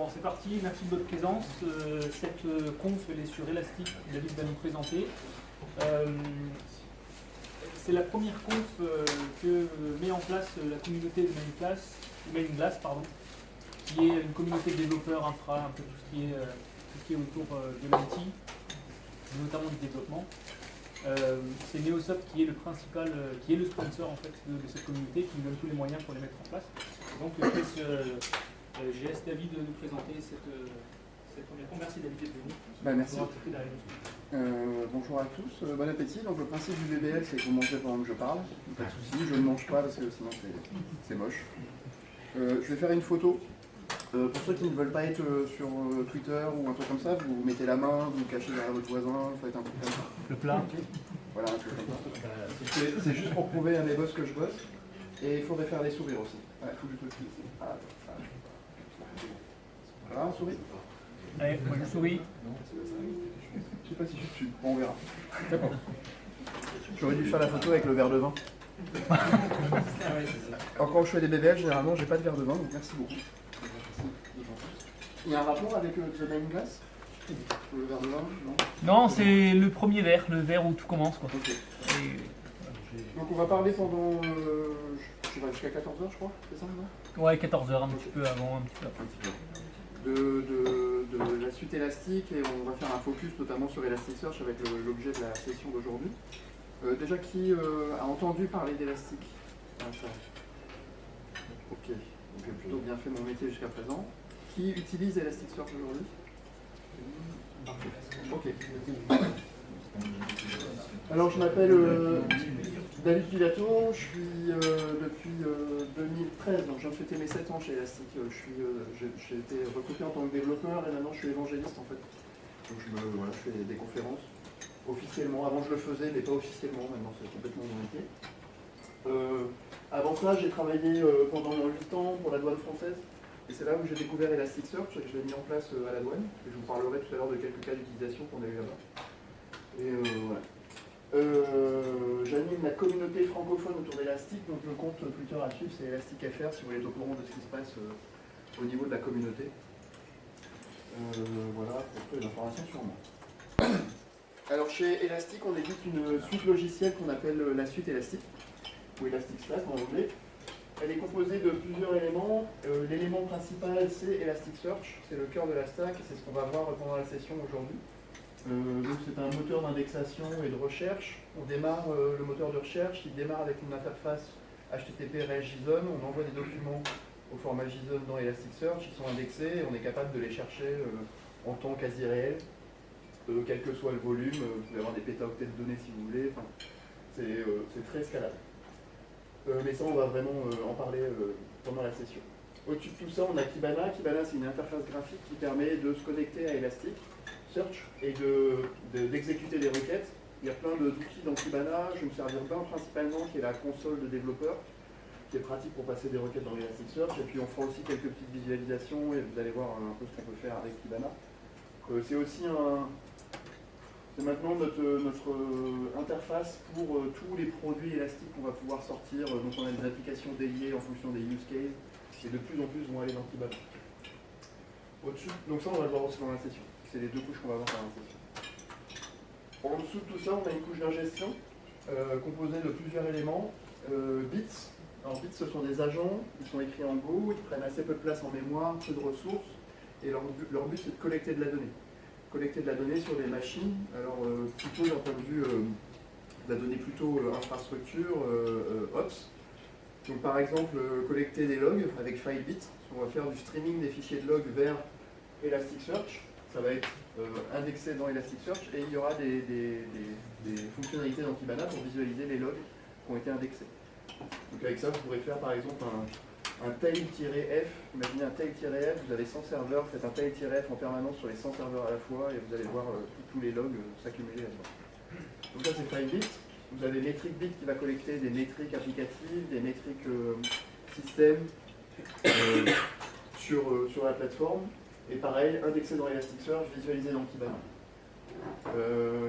Bon, c'est parti, merci de votre présence. Cette conf, elle est sur Elastic, David va nous présenter. C'est la première conf que met en place la communauté de Main Glass, qui est une communauté de développeurs infra, un peu tout ce qui est autour de l'IT, notamment du développement. C'est Neosoft qui est le principal, qui est le sponsor en fait de cette communauté, qui nous donne tous les moyens pour les mettre en place. Donc je laisse David nous présenter cette première conf. Merci David d'être venu. Merci. Bonjour à tous, bon appétit. Donc le principe du VBL, c'est que vous mangez pendant que je parle, pas de souci, je ne mange pas parce que sinon c'est moche. Je vais faire une photo. Pour ceux qui ne veulent pas être sur Twitter ou un truc comme ça, vous mettez la main, vous cachez derrière votre voisin, vous faites un truc comme ça. Le plat. Voilà, un truc comme ça. C'est juste pour prouver à mes boss que je bosse. Et il faudrait faire des sourires aussi. Il faut que je te ici. Voilà, on sourit. Allez, moi je souris. Je sais pas si je suis. Bon, on verra. D'accord. J'aurais dû faire la photo avec le verre de vin. Alors quand je fais des BBL, généralement, j'ai pas de verre de vin, donc merci beaucoup. Il y a un rapport avec The Main Glass? Le verre de vin? Non, c'est le premier verre, le verre où tout commence, quoi. Ok. Donc on va parler pendant, je sais pas, jusqu'à 14h je crois, c'est ça non? Ouais, 14h, un petit peu avant, un petit peu après. De la suite élastique, et on va faire un focus notamment sur Elasticsearch avec l'objet de la session d'aujourd'hui. Déjà, qui a entendu parler d'Elastic? Ok, donc j'ai plutôt bien fait mon métier jusqu'à présent. Qui utilise Elasticsearch aujourd'hui? Ok. Alors je m'appelle David Pilato, je suis depuis 2013, donc je viens de fêter mes 7 ans chez Elastic. J'ai été recruté en tant que développeur et maintenant je suis évangéliste en fait. Donc je fais des conférences officiellement. Avant je le faisais mais pas officiellement, maintenant c'est complètement mon métier. Avant ça j'ai travaillé pendant 8 ans pour la douane française. Et c'est là où j'ai découvert Elasticsearch et que je l'ai mis en place à la douane. Et je vous parlerai tout à l'heure de quelques cas d'utilisation qu'on a eu là-bas. Et voilà. J'anime la communauté francophone autour d'Elastic, donc le compte Twitter à suivre, c'est ElasticFR si vous voulez être au courant de ce qui se passe au niveau de la communauté. Voilà, pour peu d'informations sur moi. Alors chez Elastic, on édite une suite logicielle qu'on appelle la suite Elastic, ou Elastic Stack en anglais. Elle est composée de plusieurs éléments. L'élément principal, c'est Elasticsearch, c'est le cœur de la stack, et c'est ce qu'on va voir pendant la session aujourd'hui. Donc c'est un moteur d'indexation et de recherche. On démarre le moteur de recherche, il démarre avec une interface HTTP REST JSON. On envoie des documents au format JSON dans Elasticsearch, ils sont indexés et on est capable de les chercher en temps quasi réel, quel que soit le volume. Vous pouvez avoir des pétaoctets de données si vous voulez. Enfin, c'est très scalable. Mais ça, on va vraiment en parler pendant la session. Au-dessus de tout ça, on a Kibana. Kibana, c'est une interface graphique qui permet de se connecter à Elasticsearch et d'exécuter des requêtes. Il y a plein d'outils dans Kibana. Je vais me servir d'un principalement, qui est la console de développeur, qui est pratique pour passer des requêtes dans Elasticsearch. Et puis on fera aussi quelques petites visualisations et vous allez voir un peu ce qu'on peut faire avec Kibana. C'est aussi c'est maintenant notre interface pour tous les produits élastiques qu'on va pouvoir sortir. Donc on a des applications dédiées en fonction des use cases et de plus en plus vont aller dans Kibana. Au-dessus, donc ça on va le voir aussi dans la session. C'est les deux couches qu'on va voir dans la session. En dessous de tout ça, on a une couche d'ingestion composée de plusieurs éléments. Bits. Alors bits, ce sont des agents, ils sont écrits en Go, ils prennent assez peu de place en mémoire, peu de ressources, et leur but c'est de collecter de la donnée. Collecter de la donnée sur des machines, alors plutôt d'un point de vue de la donnée plutôt infrastructure, Ops. Donc par exemple, collecter des logs avec FileBit, on va faire du streaming des fichiers de logs vers Elasticsearch, ça va être indexé dans Elasticsearch et il y aura des fonctionnalités dans Kibana pour visualiser les logs qui ont été indexés. Donc avec ça, vous pourrez faire par exemple un tail-f, imaginez un tail-f, vous avez 100 serveurs, faites un tail-f en permanence sur les 100 serveurs à la fois et vous allez voir tous les logs s'accumuler là-dedans. Donc ça c'est FileBit. Vous avez MetricBit qui va collecter des métriques applicatives, des métriques système sur la plateforme. Et pareil, indexé dans Elasticsearch, visualisé dans Kibana.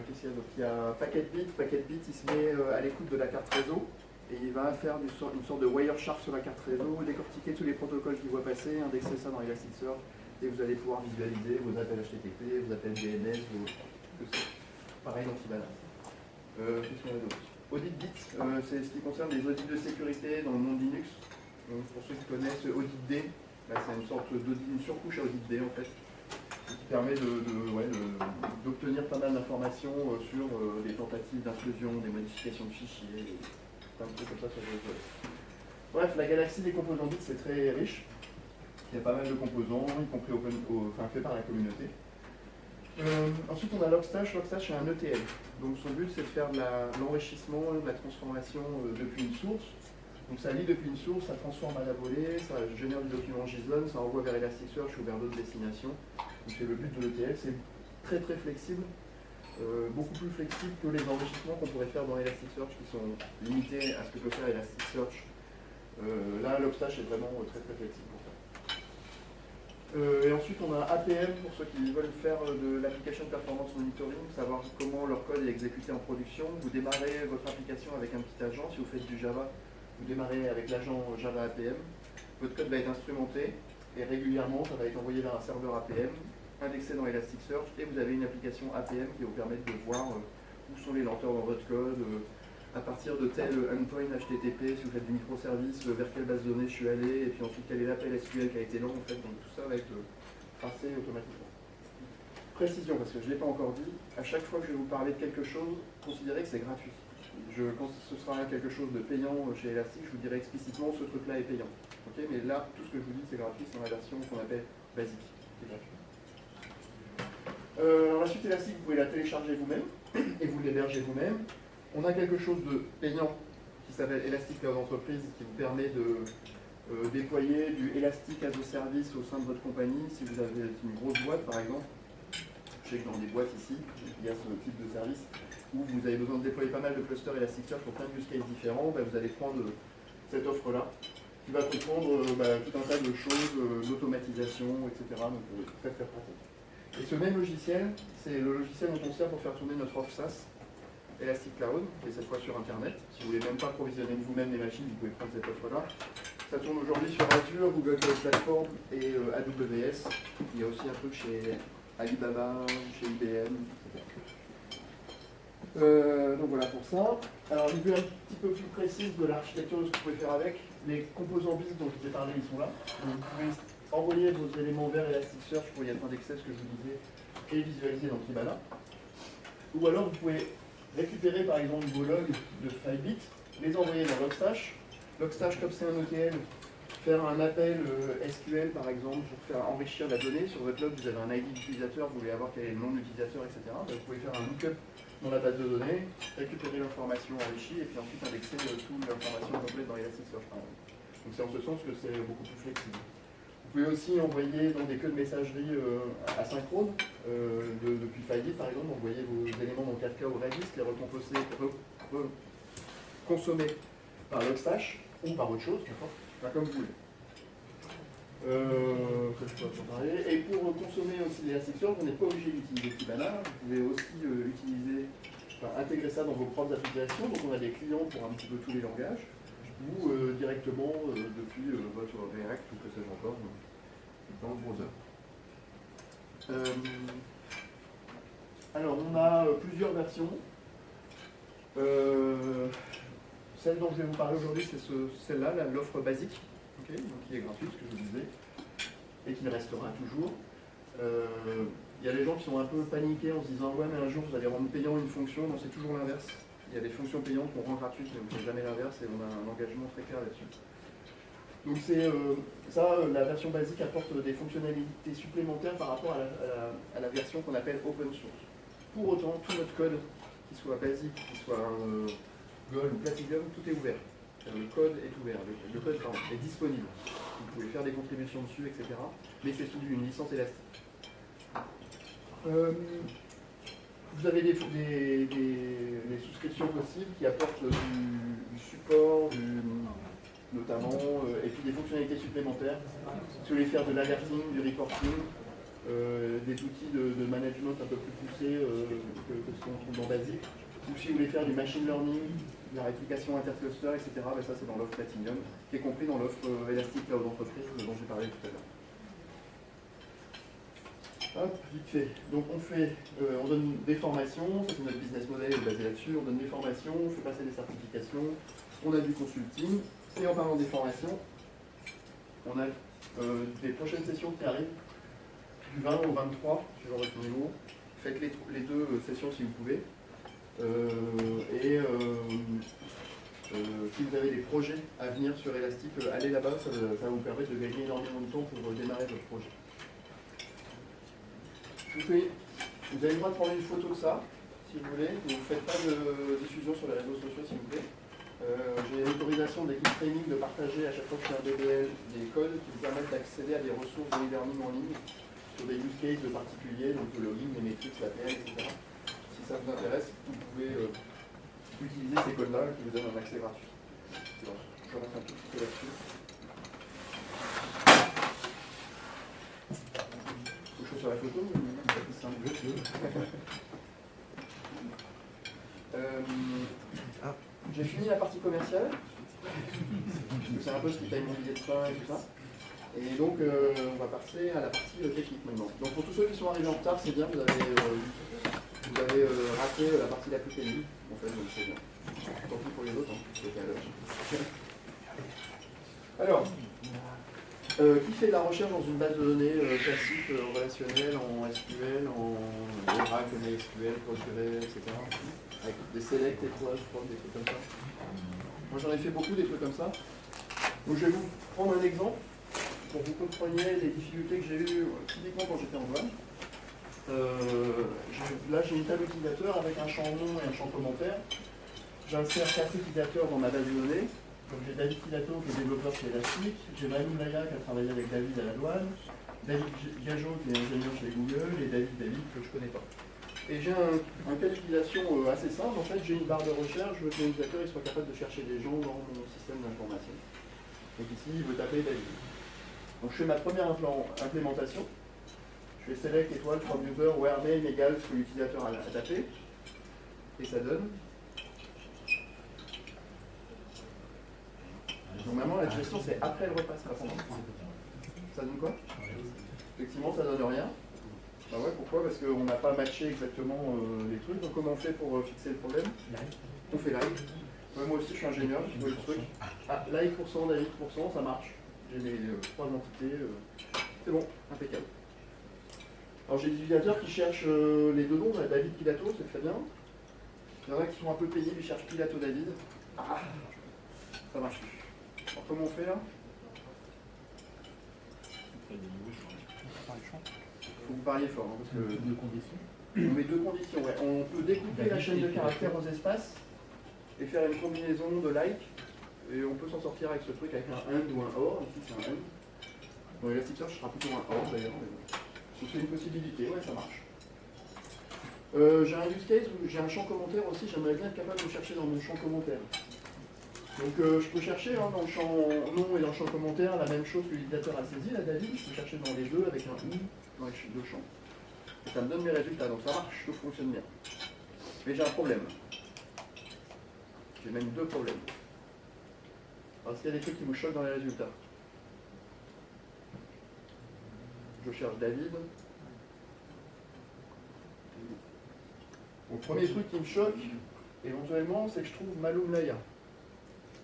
Qu'est-ce qu'il y a d'autre? Il y a PacketBit. PacketBit, il se met à l'écoute de la carte réseau. Et il va faire une sorte de Wireshark sur la carte réseau, décortiquer tous les protocoles qu'il voit passer, indexer ça dans Elasticsearch et vous allez pouvoir visualiser vos appels HTTP, vos appels DNS, pareil dans Kibana. Qu'est-ce qu'on a d'autre? AuditBit, c'est ce qui concerne les audits de sécurité dans le monde Linux. Donc, pour ceux qui connaissent AuditD, c'est une sorte d'audit, une surcouche à AuditD en fait, qui permet d'obtenir pas mal d'informations sur des tentatives d'intrusion, des modifications de fichiers, plein de trucs comme ça sur le web. Bref, la galaxie des composants bits, c'est très riche. Il y a pas mal de composants, y compris fait par la communauté. Ensuite, on a Logstash. Logstash, c'est un ETL. Donc, son but, c'est de faire de l'enrichissement, de la transformation depuis une source. Donc, ça lit depuis une source, ça transforme à la volée, ça génère du document JSON, ça envoie vers Elasticsearch ou vers d'autres destinations. Donc, c'est le but de l'ETL. C'est très très flexible, beaucoup plus flexible que les enrichissements qu'on pourrait faire dans Elasticsearch qui sont limités à ce que peut faire Elasticsearch. Là, Logstash est vraiment très très flexible pour ça. Et ensuite, on a APM pour ceux qui veulent faire de l'application performance monitoring, savoir comment leur code est exécuté en production. Vous démarrez votre application avec un petit agent. Si vous faites du Java, vous démarrez avec l'agent Java APM. Votre code va être instrumenté et régulièrement, ça va être envoyé vers un serveur APM, indexé dans Elasticsearch, et vous avez une application APM qui vous permet de voir où sont les lenteurs dans votre code, à partir de tel endpoint HTTP, si vous faites du microservice, vers quelle base de données je suis allé, et puis ensuite quel est l'appel SQL qui a été lent en fait, donc tout ça va être tracé automatiquement. Précision, parce que je ne l'ai pas encore dit, à chaque fois que je vais vous parler de quelque chose, considérez que c'est gratuit. Quand ce sera quelque chose de payant chez Elastic, je vous dirai explicitement ce truc-là est payant. Okay, mais là, tout ce que je vous dis, c'est gratuit, c'est dans la version qu'on appelle basique. C'est gratuit. La suite Elastic, vous pouvez la télécharger vous-même et vous l'héberger vous-même. On a quelque chose de payant qui s'appelle Elastic Cloud Entreprise qui vous permet de déployer du Elastic as a Service au sein de votre compagnie. Si vous avez une grosse boîte par exemple, je sais que dans des boîtes ici, il y a ce type de service où vous avez besoin de déployer pas mal de clusters Elasticsearch pour plein de use cases différents, vous allez prendre cette offre-là qui va comprendre tout un tas de choses, d'automatisation, etc. Donc très très pratique. Et ce même logiciel, c'est le logiciel dont on sert pour faire tourner notre offre SaaS. Elastic Cloud, et cette fois sur Internet. Si vous ne voulez même pas provisionner vous-même les machines, vous pouvez prendre cette offre-là. Ça tourne aujourd'hui sur Azure, Google Cloud Platform et AWS. Il y a aussi un truc chez Alibaba, chez IBM, etc. Donc voilà pour ça. Alors une vue un petit peu plus précise de l'architecture de ce que vous pouvez faire avec. Les composants BIS dont je vous ai parlé, ils sont là. Donc, vous pouvez envoyer vos éléments vers Elasticsearch pour y être indexé, ce que je vous disais, et visualiser dans Kibana. Ou alors vous pouvez récupérer par exemple vos logs de Filebit, les envoyer dans Logstash. Logstash, comme c'est un ETL, faire un appel SQL par exemple pour faire enrichir la donnée. Sur votre log, vous avez un ID d'utilisateur, vous voulez avoir quel est le nom de l'utilisateur, etc. Vous pouvez faire un lookup dans la base de données, récupérer l'information enrichie et puis ensuite indexer toute l'information complète dans Elasticsearch par exemple. Donc c'est en ce sens que c'est beaucoup plus flexible. Vous pouvez aussi envoyer dans des queues de messagerie asynchrone, depuis Filebit par exemple, envoyer vos éléments dans Kafka ou Redis, les consommer par Logstash ou par autre chose, comme vous voulez. Et pour consommer aussi Elasticsearch, vous n'êtes pas obligé d'utiliser Kibana, vous pouvez aussi intégrer ça dans vos propres applications. Donc on a des clients pour un petit peu tous les langages, ou directement depuis votre React ou que sais-je encore dans le browser. Alors on a plusieurs versions. Celle dont je vais vous parler aujourd'hui, c'est celle-là, l'offre basique, donc qui est gratuite, ce que je vous disais, et qui le restera toujours. Il y a des gens qui sont un peu paniqués en se disant ouais mais un jour vous allez rendre payant une fonction. Non, c'est toujours l'inverse. Il y a des fonctions payantes qu'on rend gratuites, mais on ne fait jamais l'inverse et on a un engagement très clair là-dessus. Donc c'est la version basique apporte des fonctionnalités supplémentaires par rapport à la version qu'on appelle open source. Pour autant, tout notre code, qu'il soit basique, qu'il soit Gold ou Platinum, tout est ouvert. Le code est ouvert, le code est disponible. Vous pouvez faire des contributions dessus, etc. Mais c'est sous une licence élastique. Vous avez des souscriptions possibles qui apportent du support, notamment, et puis des fonctionnalités supplémentaires. Si vous voulez faire de l'alerting, du reporting, des outils de management un peu plus poussés que ce qu'on trouve dans Basic, ou si vous voulez faire du machine learning, de la réplication intercluster, etc., ben ça c'est dans l'offre Platinum, qui est compris dans l'offre Elastic Cloud Entreprise dont j'ai parlé tout à l'heure. Hop, vite fait. Donc on donne des formations, ça c'est notre business model basé là-dessus, on donne des formations, on fait passer des certifications, on a du consulting, et en parlant des formations, on a des prochaines sessions qui arrivent, du 20 au 23, suivant votre niveau. Faites les deux sessions si vous pouvez. Si vous avez des projets à venir sur Elastic, allez là-bas, ça va vous permettre de gagner énormément de temps pour démarrer votre projet. Vous avez le droit de prendre une photo de ça, si vous voulez. Ne vous faites pas de diffusion sur les réseaux sociaux, s'il vous plaît. J'ai l'autorisation de l'équipe training de partager à chaque fois que je fais un BBL des codes qui vous permettent d'accéder à des ressources de e-learning en ligne sur des use cases de particuliers, donc le login, les métriques, l'APL, etc. Si ça vous intéresse, vous pouvez utiliser ces codes-là qui vous donnent un accès gratuit. Alors, je reste un tout petit peu là-dessus. Faut que je sois sur la photo, mais c'est un peu plus simple. J'ai fini la partie commerciale, parce que c'est un peu ce qui paye mon billet de train et tout ça. Et donc, on va passer à la partie technique maintenant. Donc, pour tous ceux qui sont arrivés en retard, c'est bien, vous avez raté la partie la plus pénible, en fait, donc c'est bien. Tant pis pour les autres, hein, qui étaient à l'heure. Alors, qui fait de la recherche dans une base de données classique, relationnelle, en SQL, en Oracle, MySQL, PostgreSQL, etc. Avec des selects, étoiles, je crois, des trucs comme ça. Moi j'en ai fait beaucoup des trucs comme ça. Donc je vais vous prendre un exemple pour que vous compreniez les difficultés que j'ai eues typiquement quand j'étais en douane. Là j'ai une table utilisateur avec un champ nom et un champ commentaire. J'insère 4 utilisateurs dans ma base de données. Donc j'ai David Pilato qui est développeur chez Elastic, j'ai Manu Mlaya qui a travaillé avec David à la douane, David Gageot qui est ingénieur chez Google et David que je ne connais pas. Et j'ai un cas d'utilisation assez simple. En fait, j'ai une barre de recherche, je veux que l'utilisateur soit capable de chercher des gens dans mon système d'information. Donc ici, il veut taper David. Donc je fais ma première implémentation. Je fais select étoile from user where name égale ce que l'utilisateur a tapé. Et ça donne. Donc maintenant, la gestion, c'est après le repas, c'est pas pendant. Ça donne quoi? Effectivement, ça donne rien. Bah ouais, pourquoi? Parce qu'on n'a pas matché exactement les trucs. Donc comment on fait pour fixer le problème? On fait live. Ouais, moi aussi, je suis ingénieur, je vois le truc. Ah, live %, David %, ça marche. J'ai les 3 entités. C'est bon, impeccable. Alors j'ai des utilisateurs qui cherchent les deux noms, David Pilato, c'est très bien. Il y en a qui sont un peu pénibles, ils cherchent Pilato David. Ah, ça marche plus. Alors comment on fait là? Il faut que vous pariez fort, hein, parce que deux conditions. On met deux conditions, ouais. On peut découper la chaîne de caractères aux espaces et faire une combinaison de like. Et on peut s'en sortir avec ce truc, avec un AND ou un OR. Ici c'est un AND. Bon, Elasticsearch sera plutôt un OR d'ailleurs. Donc c'est une possibilité, ouais, ça marche. J'ai un use case où j'ai un champ commentaire aussi. J'aimerais bien être capable de chercher dans mon champ commentaire. Donc je peux chercher dans le champ nom et dans le champ commentaire la même chose que l'utilisateur a saisi, la David. Je peux chercher dans les deux avec un ou dans les deux champs. Et ça me donne mes résultats, donc ça marche, tout fonctionne bien. Mais j'ai un problème. J'ai même deux problèmes. Parce qu'il y a des trucs qui vous choquent dans les résultats. Je cherche David. Le premier truc qui me choque, éventuellement, c'est que je trouve Malou Mlaya.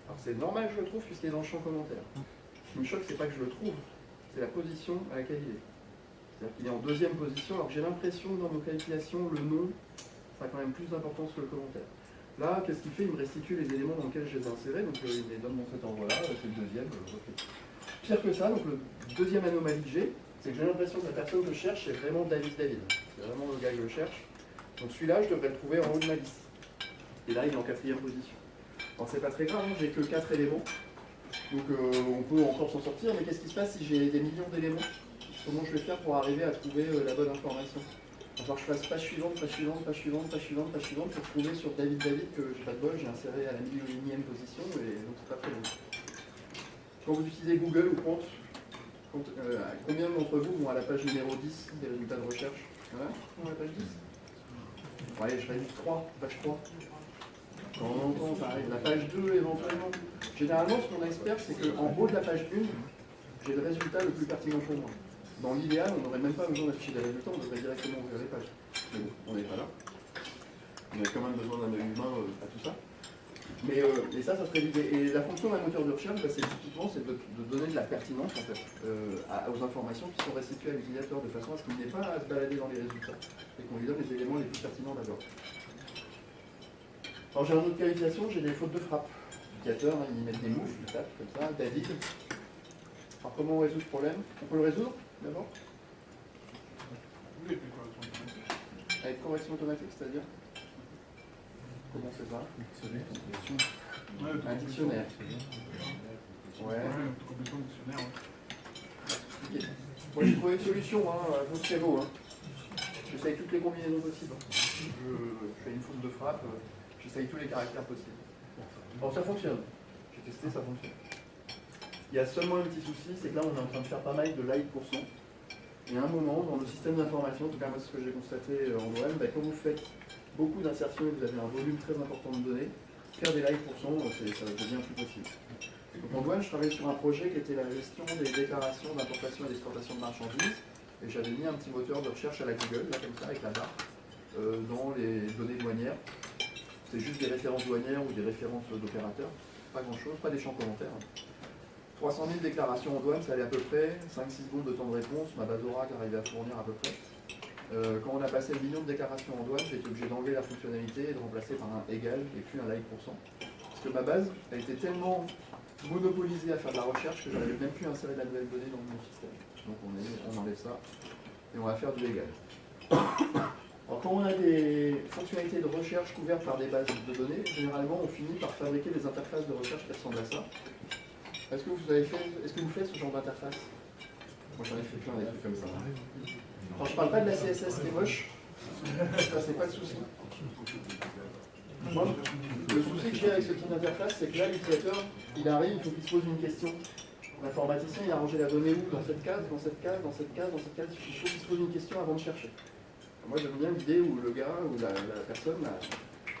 Alors c'est normal que je le trouve puisqu'il est dans le champ commentaire. Ce qui me choque, c'est pas que je le trouve, c'est la position à laquelle il est. C'est-à-dire qu'il est en deuxième position, alors que j'ai l'impression que dans nos calculations, le nom, ça a quand même plus d'importance que le commentaire. Là, qu'est-ce qu'il fait? Il me restitue les éléments dans lesquels je les ai insérés, donc il me les donne dans cet endroit-là, c'est le deuxième. Pire que ça, donc le deuxième anomalie que j'ai j'ai l'impression que la personne que je cherche, c'est vraiment David. C'est vraiment le gars que je cherche. Donc celui-là, je devrais le trouver en haut de ma liste. Et là, il est en quatrième position. Alors c'est pas très grave, hein, j'ai que 4 éléments. Donc on peut encore s'en sortir, mais qu'est-ce qui se passe si j'ai des millions d'éléments? Comment je vais faire pour arriver à trouver la bonne information? Il va falloir que je fasse page suivante, page suivante, page suivante, page suivante, page suivante pour trouver sur David que j'ai pas de bol, j'ai inséré à la millionième position, et donc c'est pas très bon. Quand vous utilisez Google ou Compte, combien d'entre vous vont à la page numéro 10 des résultats de recherche? Voilà, à la page 10. Bon, allez, je réalise 3, page 3. Quand on entend, ça arrive. La page 2 éventuellement. Généralement, ce qu'on espère, c'est qu'en haut de la page 1, j'ai le résultat le plus pertinent pour moi. Dans l'idéal, on n'aurait même pas besoin d'afficher des résultats, on devrait directement ouvrir les pages. Mais bon, on n'est pas là. On a quand même besoin d'un œil humain à tout ça. Mais et ça serait l'idée. Et la fonction d'un moteur de recherche, c'est typiquement de donner de la pertinence en fait, aux informations qui sont restituées à l'utilisateur, de façon à ce qu'il n'ait pas à se balader dans les résultats, et qu'on lui donne les éléments les plus pertinents d'abord. Alors j'ai une autre qualification, j'ai des fautes de frappe. L'utilisateur, ils mettent des moves, ils tapent comme ça, David. Alors comment on résout ce problème? On peut le résoudre d'abord? Oui, et puis correction automatique. Avec correction automatique, c'est-à-dire? Comment c'est ça? Un dictionnaire. Ouais. Complétion dictionnaire, ouais. Okay. Moi j'ai trouvé une solution, vous serez beau. J'essaye toutes les combinaisons possibles. Je fais une faute de frappe, j'essaye tous les caractères possibles. Alors ça fonctionne. J'ai testé, ça fonctionne. Il y a seulement un petit souci, c'est que là on est en train de faire pas mal de live %. Et à un moment, dans le système d'information, en tout cas moi c'est ce que j'ai constaté en OM, quand vous faites beaucoup d'insertions et que vous avez un volume très important de données, faire des live %, ça devient plus possible. Donc en douane, je travaillais sur un projet qui était la gestion des déclarations d'importation et d'exportation de marchandises, et j'avais mis un petit moteur de recherche à la Google, là comme ça, avec la barre, dans les données douanières. C'est juste des références douanières ou des références d'opérateurs, pas grand chose, pas des champs commentaires. 300 000 déclarations en douane, ça allait à peu près, 5-6 secondes de temps de réponse, ma base Oracle arrivait à fournir à peu près. Quand on a passé le million de déclarations en douane, j'ai été obligé d'enlever la fonctionnalité et de remplacer par un égal et plus un like %. Parce que ma base, elle était tellement monopolisée à faire de la recherche que j'avais même plus inséré de la nouvelle donnée dans mon système. Donc on enlève ça et on va faire du égal. Alors quand on a des fonctionnalités de recherche couvertes par des bases de données, généralement on finit par fabriquer des interfaces de recherche qui ressemblent à ça. Est-ce que vous faites ce genre d'interface? Moi j'en ai fait plein des trucs comme ça. Alors je parle pas de la CSS qui est moche, ça c'est pas le souci. Moi, le souci que j'ai avec ce type d'interface, c'est que là l'utilisateur, il arrive, il faut qu'il se pose une question. L'informaticien, il a rangé la donnée où? Dans cette case, dans cette case, dans cette case, dans cette case. Il faut qu'il se pose une question avant de chercher. Moi j'aime bien l'idée où le gars, ou la personne,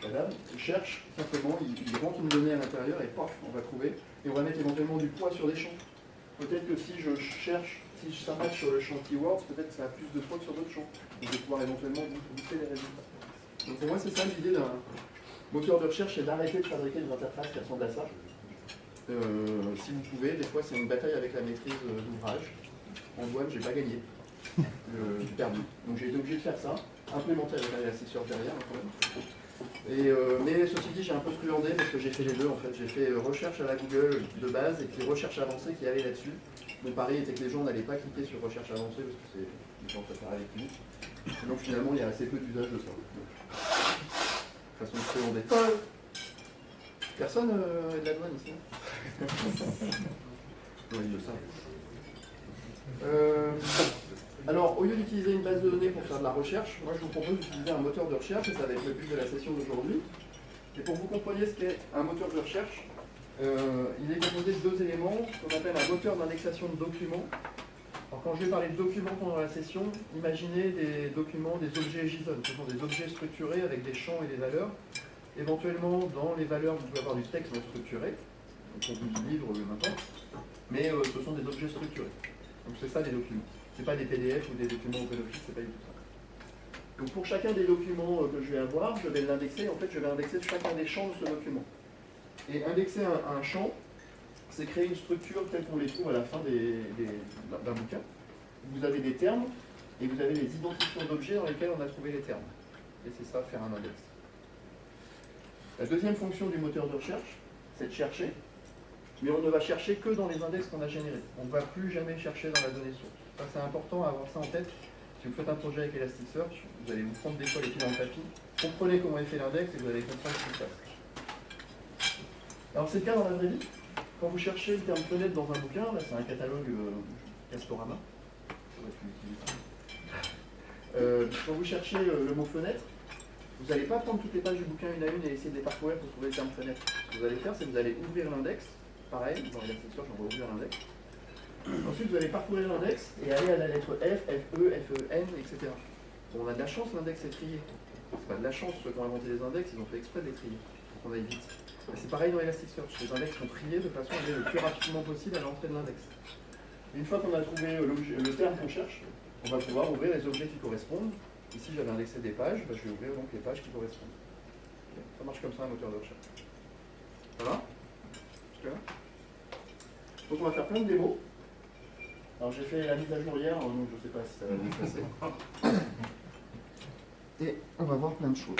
la dame, il cherche simplement, il rentre une donnée à l'intérieur et paf, on va trouver. Et on va mettre éventuellement du poids sur des champs. Peut-être que si je cherche, si ça match sur le champ keywords, peut-être que ça a plus de poids que sur d'autres champs. Donc je vais pouvoir éventuellement booster les résultats. Donc pour moi c'est ça l'idée d'un moteur de recherche, c'est d'arrêter de fabriquer des interfaces qui ressemblent à ça. Si vous pouvez, des fois c'est une bataille avec la maîtrise d'ouvrage. En douane, j'ai pas gagné. J'ai perdu. Donc j'ai été obligé de faire ça, implémenter avec un Elasticsearch derrière quand même. Mais ceci dit, j'ai un peu truandé parce que j'ai fait les deux en fait. J'ai fait recherche à la Google de base et puis recherche avancée qui allait là-dessus. Mon pari était que les gens n'allaient pas cliquer sur recherche avancée parce que les gens préfèrent aller plus vite. Donc finalement, il y a assez peu d'usage de ça. Façon de truander. Personne est de la douane ici? Oui, je sais. Alors, au lieu d'utiliser une base de données pour faire de la recherche, moi je vous propose d'utiliser un moteur de recherche, et ça va être le but de la session d'aujourd'hui. Et pour que vous compreniez ce qu'est un moteur de recherche, il est composé de deux éléments, ce qu'on appelle un moteur d'indexation de documents. Alors quand je vais parler de documents pendant la session, imaginez des documents, des objets JSON. Ce sont des objets structurés avec des champs et des valeurs. Éventuellement, dans les valeurs, vous pouvez avoir du texte non structuré, donc du livre, n'importe. Mais ce sont des objets structurés. Donc c'est ça les documents. Ce n'est pas des PDF ou des documents OpenOffice, c'est pas du tout ça. Donc pour chacun des documents que je vais avoir, je vais l'indexer. En fait, je vais indexer chacun des champs de ce document. Et indexer un champ, c'est créer une structure telle qu'on les trouve à la fin d'un bouquin. Vous avez des termes et vous avez les identifiants d'objets dans lesquels on a trouvé les termes. Et c'est ça, faire un index. La deuxième fonction du moteur de recherche, c'est de chercher. Mais on ne va chercher que dans les index qu'on a générés. On ne va plus jamais chercher dans la donnée source. Ça, c'est important à avoir ça en tête. Si vous faites un projet avec Elasticsearch, vous allez vous prendre des fois les pieds dans le tapis. Comprenez comment est fait l'index et vous allez comprendre ce qui se passe. Alors c'est le cas dans la vraie vie. Quand vous cherchez le terme fenêtre dans un bouquin, là c'est un catalogue Castorama. Quand vous cherchez le mot fenêtre, vous n'allez pas prendre toutes les pages du bouquin une à une et essayer de les parcourir pour trouver le terme fenêtre. Ce que vous allez faire, c'est que vous allez ouvrir l'index. Pareil, dans Elasticsearch, on va ouvrir l'index. Ensuite, vous allez parcourir l'index et aller à la lettre F, FE, FEN, etc. Bon, on a de la chance, l'index est trié. C'est pas de la chance, ceux qui ont inventé les index, ils ont fait exprès de les trier, pour qu'on aille vite. C'est pareil dans Elasticsearch, les index sont triés de façon à aller le plus rapidement possible à l'entrée de l'index. Une fois qu'on a trouvé le terme qu'on cherche, on va pouvoir ouvrir les objets qui correspondent. Ici, j'avais indexé des pages, je vais ouvrir donc les pages qui correspondent. Okay. Ça marche comme ça, un moteur de recherche. Ça va? Jusque-là? Donc on va faire plein de démos. Alors j'ai fait la mise à jour hier, donc je ne sais pas si ça va vous passer. Et on va voir plein de choses.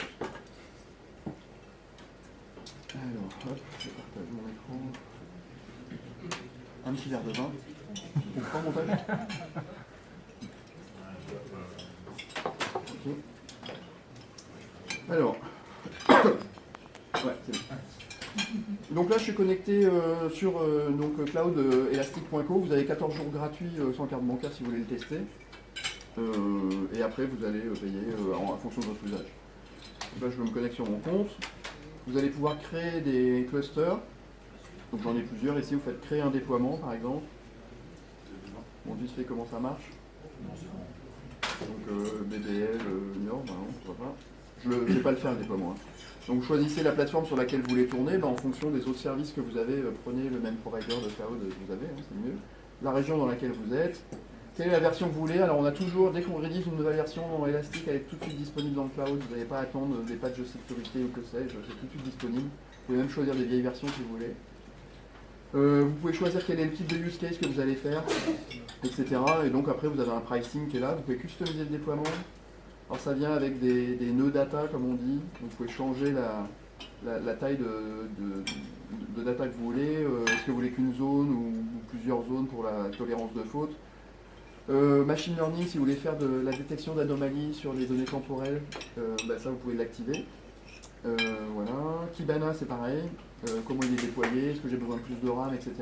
Alors, hop, je partage mon écran. Un petit verre de vin. On prend montage. Ok. Alors, ouais, c'est bon. Donc là, je suis connecté sur donc, cloud-elastic.co. Vous avez 14 jours gratuits sans carte bancaire si vous voulez le tester. Et après, vous allez payer en fonction de votre usage. Donc là, je me connecte sur mon compte. Vous allez pouvoir créer des clusters. Donc j'en ai plusieurs. Ici, vous faites créer un déploiement, par exemple. On dit fait comment ça marche. Donc BBL, Nord, bah non, pourquoi pas. Je ne vais pas le faire le déploiement. Hein. Donc choisissez la plateforme sur laquelle vous voulez tourner, en fonction des autres services que vous avez, prenez le même provider de cloud que vous avez, hein, c'est mieux. La région dans laquelle vous êtes, quelle est la version que vous voulez. Alors on a toujours, dès qu'on rédige une nouvelle version dans Elastic, elle est tout de suite disponible dans le cloud, vous n'avez pas à attendre des patchs de sécurité ou que sais-je, c'est tout de suite disponible. Vous pouvez même choisir des vieilles versions si vous voulez. Vous pouvez choisir quel est le type de use case que vous allez faire, etc. Et donc après vous avez un pricing qui est là, vous pouvez customiser le déploiement. Alors ça vient avec des nœuds data comme on dit, vous pouvez changer la taille de data que vous voulez, est-ce que vous voulez qu'une zone ou plusieurs zones pour la tolérance de faute. Machine learning, si vous voulez faire de la détection d'anomalies sur les données temporelles, ça vous pouvez l'activer. Voilà. Kibana c'est pareil, comment il est déployé, est-ce que j'ai besoin de plus de RAM, etc.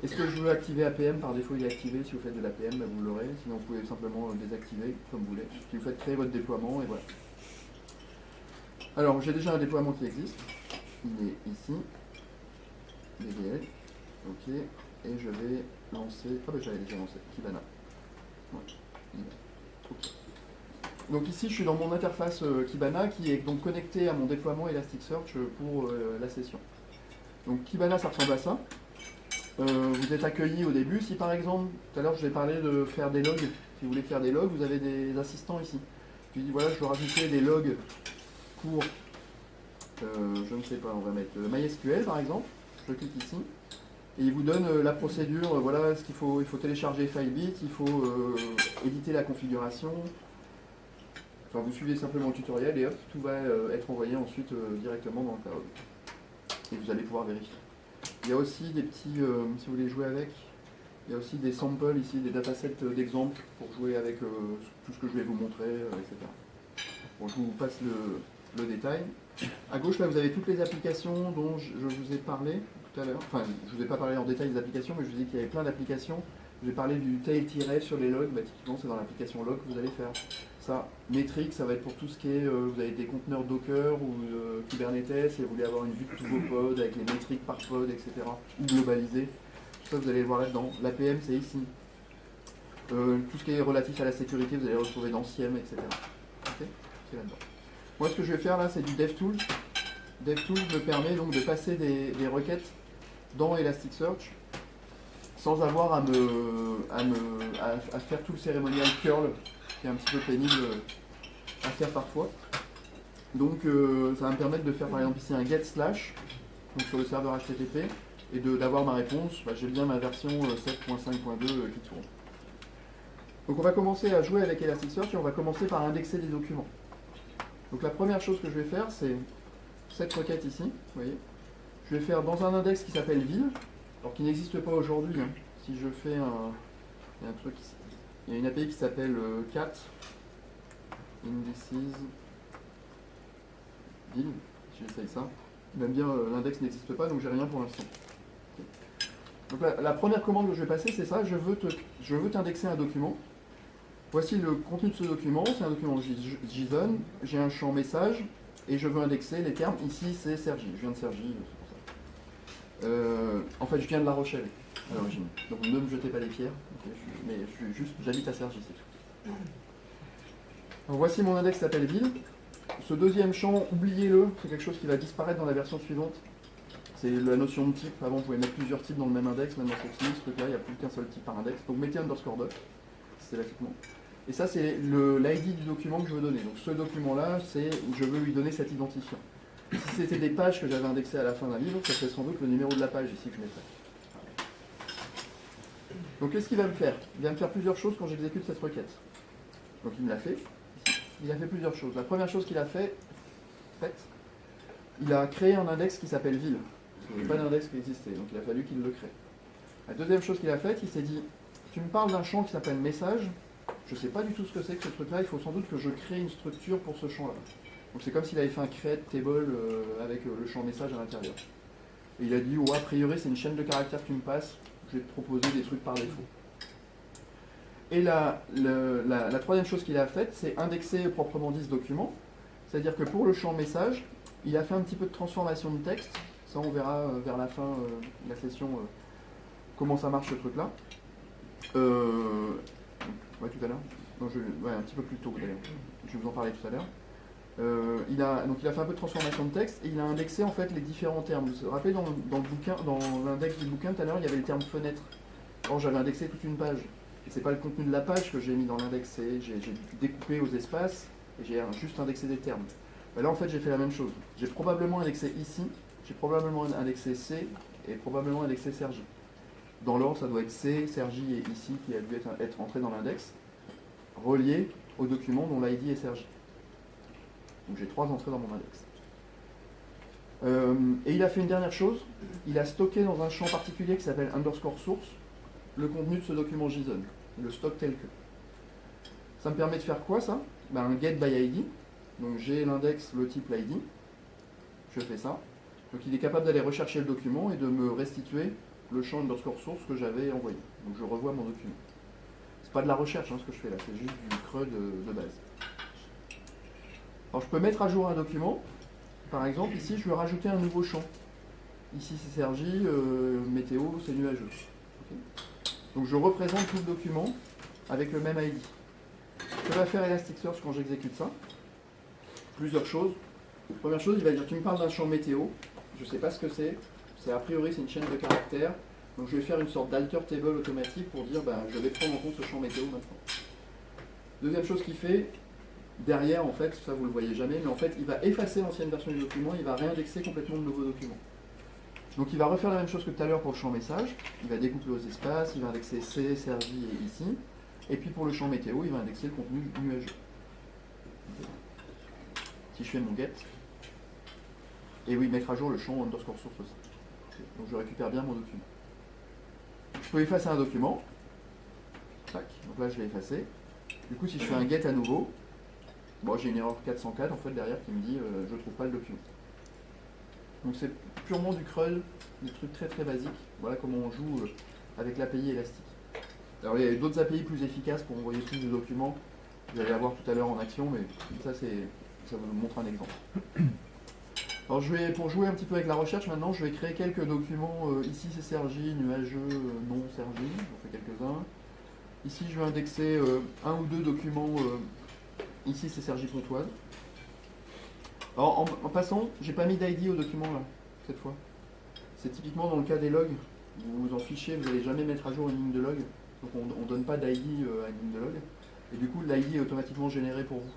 Est-ce que je veux activer APM, par défaut il est activé, si vous faites de l'APM vous l'aurez, sinon vous pouvez simplement le désactiver comme vous voulez. Si vous faites créer votre déploiement et voilà. Alors j'ai déjà un déploiement qui existe, il est ici, DDL, ok, et je vais lancer, je l'avais déjà lancé, Kibana. Ouais. Ok. Donc ici je suis dans mon interface Kibana qui est donc connectée à mon déploiement Elasticsearch pour la session. Donc Kibana ça ressemble à ça. Vous êtes accueilli au début. Si par exemple, tout à l'heure je vous ai parlé de faire des logs, si vous voulez faire des logs, vous avez des assistants ici. Je dis voilà je veux rajouter des logs pour, je ne sais pas, on va mettre MySQL par exemple. Je clique ici. Et il vous donne la procédure, voilà ce qu'il faut, il faut télécharger FileBit, il faut éditer la configuration. Enfin, vous suivez simplement le tutoriel et hop, tout va être envoyé ensuite directement dans le cloud. Et vous allez pouvoir vérifier. Il y a aussi des petits, si vous voulez jouer avec, il y a aussi des samples ici, des datasets d'exemples pour jouer avec tout ce que je vais vous montrer, etc. Bon, je vous passe le détail. À gauche, là, vous avez toutes les applications dont je vous ai parlé tout à l'heure. Enfin, je ne vous ai pas parlé en détail des applications, mais je vous ai dit qu'il y avait plein d'applications. Je vais parler du tail-ref sur les logs, typiquement c'est dans l'application log que vous allez faire. Ça, métrique, ça va être pour tout ce qui est, vous avez des conteneurs Docker ou Kubernetes et vous voulez avoir une vue de tous vos pods avec les métriques par pod, etc. ou globalisé. Tout ça, vous allez le voir là-dedans. L'APM, c'est ici. Tout ce qui est relatif à la sécurité, vous allez le retrouver dans SIEM, etc. Okay, c'est là-dedans. Moi, ce que je vais faire là, c'est du DevTools. DevTools me permet donc de passer des requêtes dans Elasticsearch sans avoir à faire tout le cérémonial curl qui est un petit peu pénible à faire parfois. Donc ça va me permettre de faire par exemple ici un get slash donc sur le serveur HTTP et d'avoir ma réponse. J'ai bien ma version 7.5.2 qui tourne. Donc on va commencer à jouer avec Elasticsearch et on va commencer par indexer des documents. Donc la première chose que je vais faire, c'est cette requête ici, vous voyez. Je vais faire dans un index qui s'appelle ville, alors qui n'existe pas aujourd'hui. Hein. Si je fais il y a une API qui s'appelle cat indices ville, j'essaye ça. Même bien l'index n'existe pas, donc j'ai rien pour l'instant. Okay. Donc la première commande que je vais passer, c'est ça, je veux t'indexer un document. Voici le contenu de ce document, c'est un document JSON, j'ai un champ message, et je veux indexer les termes. Ici c'est Cergy, je viens de Cergy, c'est pour ça. En fait je viens de La Rochelle à l'origine, donc ne me jetez pas les pierres, okay, j'habite à Cergy, c'est tout. Donc, voici mon index s'appelle ville. Ce deuxième champ, oubliez-le, c'est quelque chose qui va disparaître dans la version suivante. C'est la notion de type. Avant, on pouvait mettre plusieurs types dans le même index. Maintenant, c'est fini. Ce truc-là, il n'y a plus qu'un seul type par index. Donc, mettez underscore doc systématiquement. Et ça, c'est l'ID du document que je veux donner. Donc, ce document-là, c'est où je veux lui donner cet identifiant. Si c'était des pages que j'avais indexées à la fin d'un livre, ça serait sans doute le numéro de la page ici que je mettrais. Donc, qu'est-ce qu'il va me faire? Il va me faire plusieurs choses quand j'exécute cette requête. Donc, il me l'a fait. Il a fait plusieurs choses. La première chose qu'il a fait, il a créé un index qui s'appelle ville. Il n'y avait pas d'index qui existait, donc il a fallu qu'il le crée. La deuxième chose qu'il a faite, il s'est dit, tu me parles d'un champ qui s'appelle message, je ne sais pas du tout ce que c'est que ce truc-là, il faut sans doute que je crée une structure pour ce champ-là. Donc c'est comme s'il avait fait un create table avec le champ message à l'intérieur. Et il a dit, a priori c'est une chaîne de caractères que tu me passes, je vais te proposer des trucs par défaut. Et la troisième chose qu'il a faite, c'est indexer proprement dit ce document. C'est-à-dire que pour le champ message, il a fait un petit peu de transformation de texte. Ça, on verra vers la fin de la session comment ça marche ce truc-là. Ouais, tout à l'heure. Ouais, un petit peu plus tôt d'ailleurs. Je vais vous en parler tout à l'heure. Donc il a fait un peu de transformation de texte et il a indexé en fait les différents termes. Vous vous rappelez dans le bouquin, dans l'index du bouquin tout à l'heure, il y avait le terme fenêtre. Or j'avais indexé toute une page. Et c'est pas le contenu de la page que j'ai mis dans l'index, j'ai découpé aux espaces et j'ai juste indexé des termes. Là en fait j'ai fait la même chose. J'ai probablement indexé ici, j'ai probablement indexé C et probablement indexé Sergi. Dans l'ordre ça doit être C, Sergi et ici qui a dû être entré dans l'index, relié au document dont l'ID est Sergi. Donc j'ai 3 entrées dans mon index. Et il a fait une dernière chose, il a stocké dans un champ particulier qui s'appelle underscore source le contenu de ce document JSON, le stock tel que. Ça me permet de faire quoi ça? Un get by ID, donc j'ai l'index, le type, l'ID, je fais ça. Donc il est capable d'aller rechercher le document et de me restituer le champ underscore source que j'avais envoyé. Donc je revois mon document. C'est pas de la recherche ce que je fais là, c'est juste du creux de base. Alors je peux mettre à jour un document, par exemple ici je veux rajouter un nouveau champ. Ici c'est Sergi, météo, c'est nuageux. Okay. Donc je représente tout le document avec le même ID. Que va faire Elasticsearch quand j'exécute ça? Plusieurs choses. Première chose, il va dire tu me parles d'un champ météo, je ne sais pas ce que c'est, a priori c'est une chaîne de caractères, donc je vais faire une sorte d'alter table automatique pour dire je vais prendre en compte ce champ météo maintenant. Deuxième chose qu'il fait, derrière en fait, ça vous ne le voyez jamais, mais en fait il va effacer l'ancienne version du document, il va réindexer complètement de nouveaux documents. Donc il va refaire la même chose que tout à l'heure pour le champ message, il va découper aux espaces, il va indexer C, Sergi et ici, et puis pour le champ météo, il va indexer le contenu nuageux. Si je fais mon get, et oui, mettre à jour le champ underscore source aussi. Donc je récupère bien mon document. Je peux effacer un document, tac, donc là je l'ai effacé. Du coup si je fais un get à nouveau, j'ai une erreur 404 en fait derrière qui me dit je ne trouve pas le document. Donc c'est purement du crawl, des trucs très très basiques. Voilà comment on joue avec l'API Elastic. Alors il y a d'autres API plus efficaces pour envoyer plus de documents. Vous allez avoir tout à l'heure en action, mais ça vous montre un exemple. Alors pour jouer un petit peu avec la recherche maintenant, je vais créer quelques documents. Ici c'est Sergi, nuageux, non Sergi, j'en fais quelques-uns. Ici je vais indexer un ou deux documents. Ici c'est Sergi Pontoise. Alors en passant, j'ai pas mis d'ID au document là, cette fois. C'est typiquement dans le cas des logs, vous vous en fichez, vous n'allez jamais mettre à jour une ligne de log, donc on ne donne pas d'ID à une ligne de log, et du coup l'ID est automatiquement généré pour vous.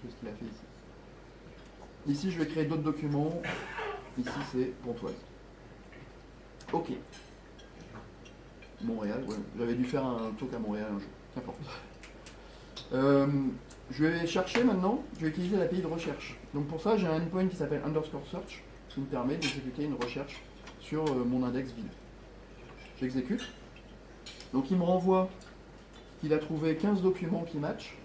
C'est ce qu'il a fait ici. Ici je vais créer d'autres documents, ici c'est Pontoise. Ok. Montréal, ouais. J'avais dû faire un talk à Montréal un jour, qu'importe. Je vais chercher maintenant, je vais utiliser l'API de recherche. Donc pour ça, j'ai un endpoint qui s'appelle underscore search, qui me permet d'exécuter une recherche sur mon index ville. J'exécute. Donc il me renvoie qu'il a trouvé 15 documents qui matchent,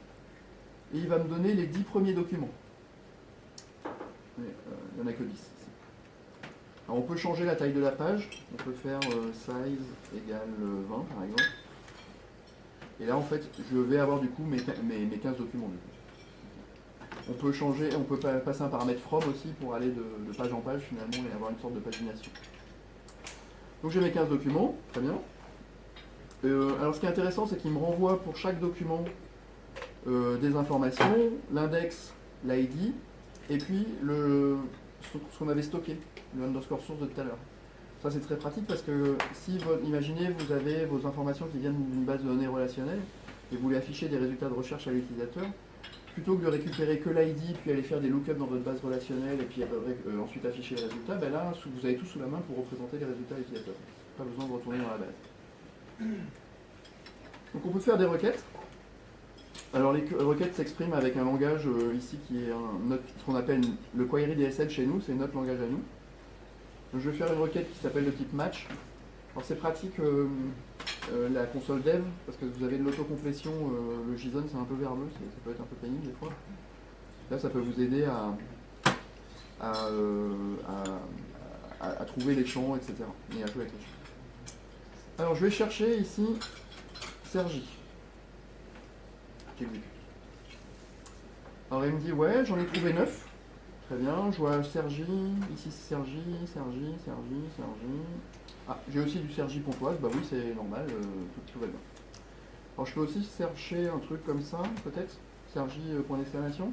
et il va me donner les 10 premiers documents. Mais, il n'y en a que 10 ici. Alors on peut changer la taille de la page, on peut faire size égale 20 par exemple. Et là en fait je vais avoir du coup mes 15 documents. On peut changer, on peut passer un paramètre from aussi pour aller de page en page finalement et avoir une sorte de pagination. Donc j'ai mes 15 documents, très bien. Alors ce qui est intéressant c'est qu'il me renvoie pour chaque document des informations, l'index, l'ID, et puis ce qu'on avait stocké, le underscore source de tout à l'heure. Ça c'est très pratique parce que si, imaginez, vous avez vos informations qui viennent d'une base de données relationnelle et vous voulez afficher des résultats de recherche à l'utilisateur, plutôt que de récupérer que l'ID, puis aller faire des lookups dans votre base relationnelle et puis ensuite afficher les résultats, ben là, vous avez tout sous la main pour représenter les résultats à l'utilisateur. Pas besoin de retourner dans la base. Donc on peut faire des requêtes. Alors les requêtes s'expriment avec un langage ici qui est ce qu'on appelle le query DSL chez nous, c'est notre langage à nous. Donc, je vais faire une requête qui s'appelle de type match. Alors c'est pratique la console dev, parce que vous avez de l'autocomplétion, le JSON c'est un peu verbeux, ça peut être un peu pénible des fois. Là ça peut vous aider à trouver les champs, etc. et à jouer avec les champs. Alors je vais chercher ici Sergi. J'exécute. Alors il me dit ouais, j'en ai trouvé 9. Très bien, je vois Sergi, ici Sergi. Ah, j'ai aussi du Sergi Pontoise, bah oui c'est normal, tout va bien. Alors je peux aussi chercher un truc comme ça, peut-être, Sergi point d'exclamation.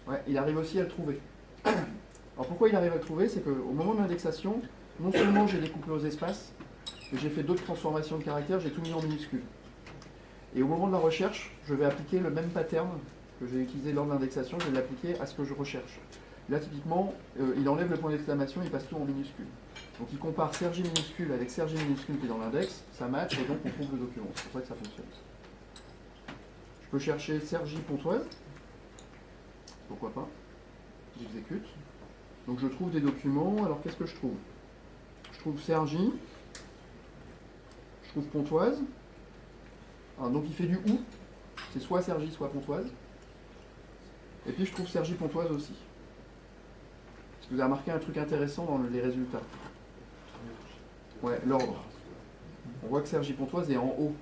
Ouais, il arrive aussi à le trouver. Alors pourquoi il arrive à le trouver, c'est qu'au moment de l'indexation, non seulement j'ai découpé aux espaces, mais j'ai fait d'autres transformations de caractères, j'ai tout mis en minuscules. Et au moment de la recherche, je vais appliquer le même pattern que j'ai utilisé lors de l'indexation, je vais l'appliquer à ce que je recherche. Là, typiquement, il enlève le point d'exclamation, il passe tout en minuscule. Donc il compare Sergi minuscule avec Sergi minuscule qui est dans l'index, ça match et donc on trouve le document. C'est pour ça que ça fonctionne. Je peux chercher Sergi Pontoise. Pourquoi pas. J'exécute. Donc je trouve des documents. Alors qu'est-ce que je trouve? Je trouve Sergi. Je trouve Pontoise. Alors, donc il fait du ou. C'est soit Sergi, soit Pontoise. Et puis je trouve Sergi Pontoise aussi. Est-ce que vous avez remarqué un truc intéressant dans les résultats? Ouais, l'ordre. On voit que Sergi Pontoise est en haut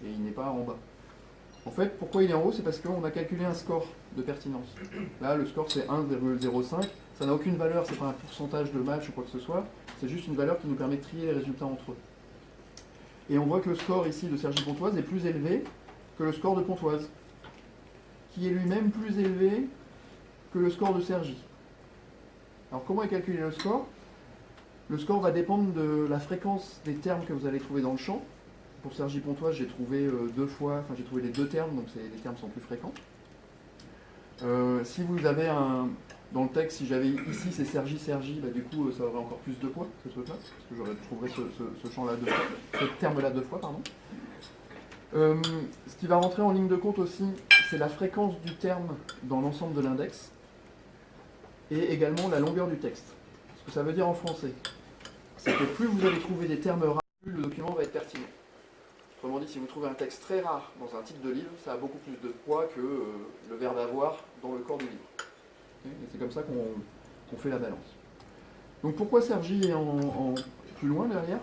et il n'est pas en bas. En fait, pourquoi il est en haut? C'est parce qu'on a calculé un score de pertinence. Là, le score c'est 1,05. Ça n'a aucune valeur, c'est pas un pourcentage de match ou quoi que ce soit. C'est juste une valeur qui nous permet de trier les résultats entre eux. Et on voit que le score ici de Sergi Pontoise est plus élevé que le score de Pontoise, qui est lui-même plus élevé que le score de Sergi. Alors comment est calculé le score? Le score va dépendre de la fréquence des termes que vous allez trouver dans le champ. Pour Sergi Pontoise, j'ai trouvé j'ai trouvé les deux termes, donc les termes sont plus fréquents. Si vous avez dans le texte, si j'avais ici c'est Sergi, bah, du coup ça aurait encore plus de poids, ce truc-là, parce que je trouverais ce champ-là deux fois, ce terme-là deux fois, pardon. Ce qui va rentrer en ligne de compte aussi, c'est la fréquence du terme dans l'ensemble de l'index, et également la longueur du texte. Ce que ça veut dire en français, c'est que plus vous allez trouver des termes rares, plus le document va être pertinent. Autrement dit, si vous trouvez un texte très rare dans un titre de livre, ça a beaucoup plus de poids que le verbe avoir dans le corps du livre. Et c'est comme ça qu'on fait la balance. Donc pourquoi Sergi est en plus loin derrière?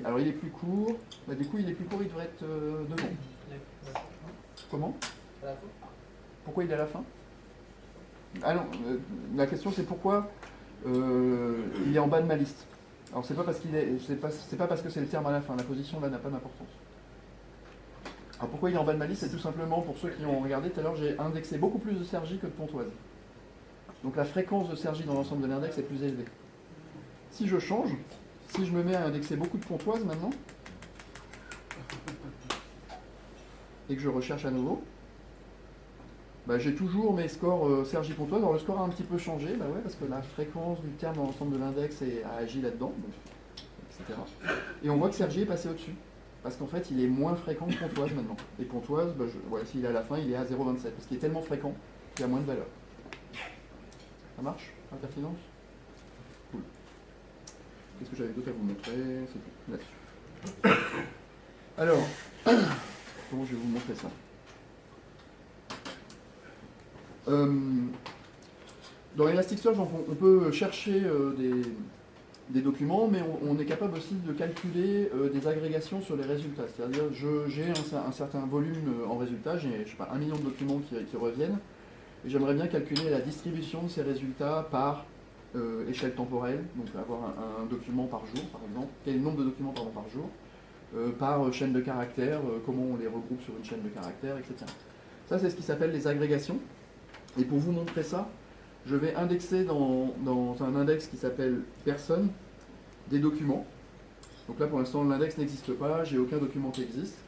Alors il est plus court, bah, du coup il est plus court, il devrait être devant. Comment? Pourquoi il est à la fin? Ah non, la question c'est pourquoi il est en bas de ma liste. Alors c'est pas parce c'est pas parce que c'est le terme à la fin, la position là n'a pas d'importance. Alors pourquoi il est en bas de ma liste? C'est tout simplement, pour ceux qui ont regardé tout à l'heure, j'ai indexé beaucoup plus de Sergi que de Pontoise. Donc la fréquence de Sergi dans l'ensemble de l'index est plus élevée. Si je change, si je me mets à indexer beaucoup de Pontoise maintenant, et que je recherche à nouveau, bah, j'ai toujours mes scores Sergi Pontoise. Alors le score a un petit peu changé, bah ouais, parce que la fréquence du terme dans l'ensemble de l'index a agi là-dedans, etc. Et on voit que Sergi est passé au-dessus, parce qu'en fait il est moins fréquent que Pontoise maintenant. Et Pontoise, bah, s'il est à la fin, il est à 0,27, parce qu'il est tellement fréquent qu'il a moins de valeur. Ça marche? La pertinence? Cool. Qu'est-ce que j'avais d'autre à vous montrer? C'est tout là-dessus. Alors, comment je vais vous montrer ça? Dans Elasticsearch, on peut chercher des documents, mais on est capable aussi de calculer des agrégations sur les résultats. C'est-à-dire, j'ai un certain volume en résultats, j'ai 1 million de documents qui reviennent, et j'aimerais bien calculer la distribution de ces résultats par échelle temporelle, donc avoir un document par jour, par exemple, quel est le nombre de documents par jour, par chaîne de caractères, comment on les regroupe sur une chaîne de caractères, etc. Ça, c'est ce qui s'appelle les agrégations. Et pour vous montrer ça, je vais indexer dans un index qui s'appelle personne des documents. Donc là, pour l'instant, l'index n'existe pas, j'ai aucun document qui existe.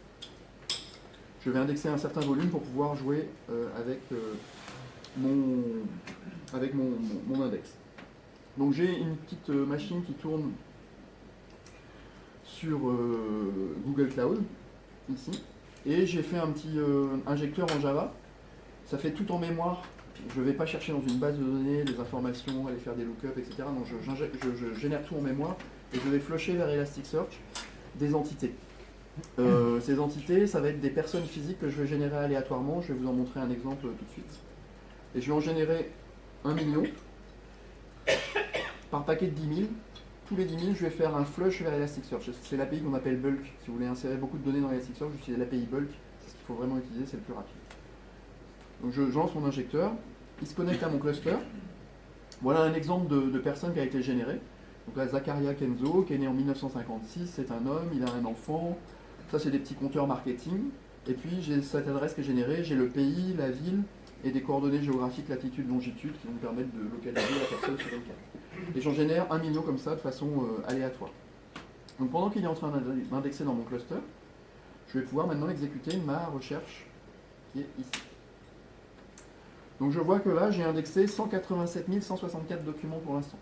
Je vais indexer un certain volume pour pouvoir jouer avec mon index. Donc j'ai une petite machine qui tourne sur Google Cloud, ici, et j'ai fait un petit injecteur en Java. Ça fait tout en mémoire. Je ne vais pas chercher dans une base de données des informations, aller faire des lookups, etc. Donc je génère tout en mémoire et je vais flusher vers Elasticsearch des entités. Ces entités, ça va être des personnes physiques que je vais générer aléatoirement. Je vais vous en montrer un exemple tout de suite. Et je vais en générer 1 million par paquet de 10 000. Tous les 10 000, je vais faire un flush vers Elasticsearch. C'est l'API qu'on appelle bulk. Si vous voulez insérer beaucoup de données dans Elasticsearch, j'utilise l'API bulk. C'est ce qu'il faut vraiment utiliser, c'est le plus rapide. Donc je lance mon injecteur. Il se connecte à mon cluster. Voilà un exemple de personne qui a été générée. Donc là, Zakaria Kenzo, qui est né en 1956, c'est un homme, il a un enfant. Ça, c'est des petits compteurs marketing. Et puis, j'ai cette adresse qui est générée, j'ai le pays, la ville et des coordonnées géographiques, latitude, longitude, qui vont me permettre de localiser la personne sur une carte. Et j'en génère 1 million comme ça, de façon aléatoire. Donc pendant qu'il est en train d'indexer dans mon cluster, je vais pouvoir maintenant exécuter ma recherche qui est ici. Donc je vois que là, j'ai indexé 187 164 documents pour l'instant.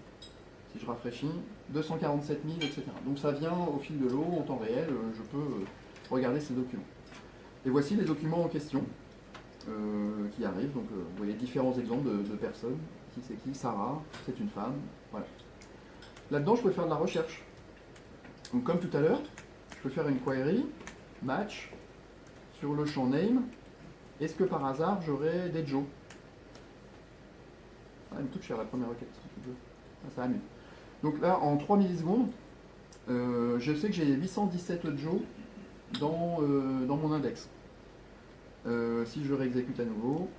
Si je rafraîchis, 247 000, etc. Donc ça vient au fil de l'eau, en temps réel, je peux regarder ces documents. Et voici les documents en question qui arrivent. Donc vous voyez différents exemples de personnes. Qui c'est qui? Sarah, c'est une femme. Voilà. Là-dedans, je peux faire de la recherche. Donc comme tout à l'heure, je peux faire une query, match, sur le champ name. Est-ce que par hasard, j'aurai des Joe? Ah, elle me coûte cher la première requête. Ah, ça va mieux. Donc là, en 3 millisecondes, je sais que j'ai 817 Joe dans mon index. Si je réexécute à nouveau,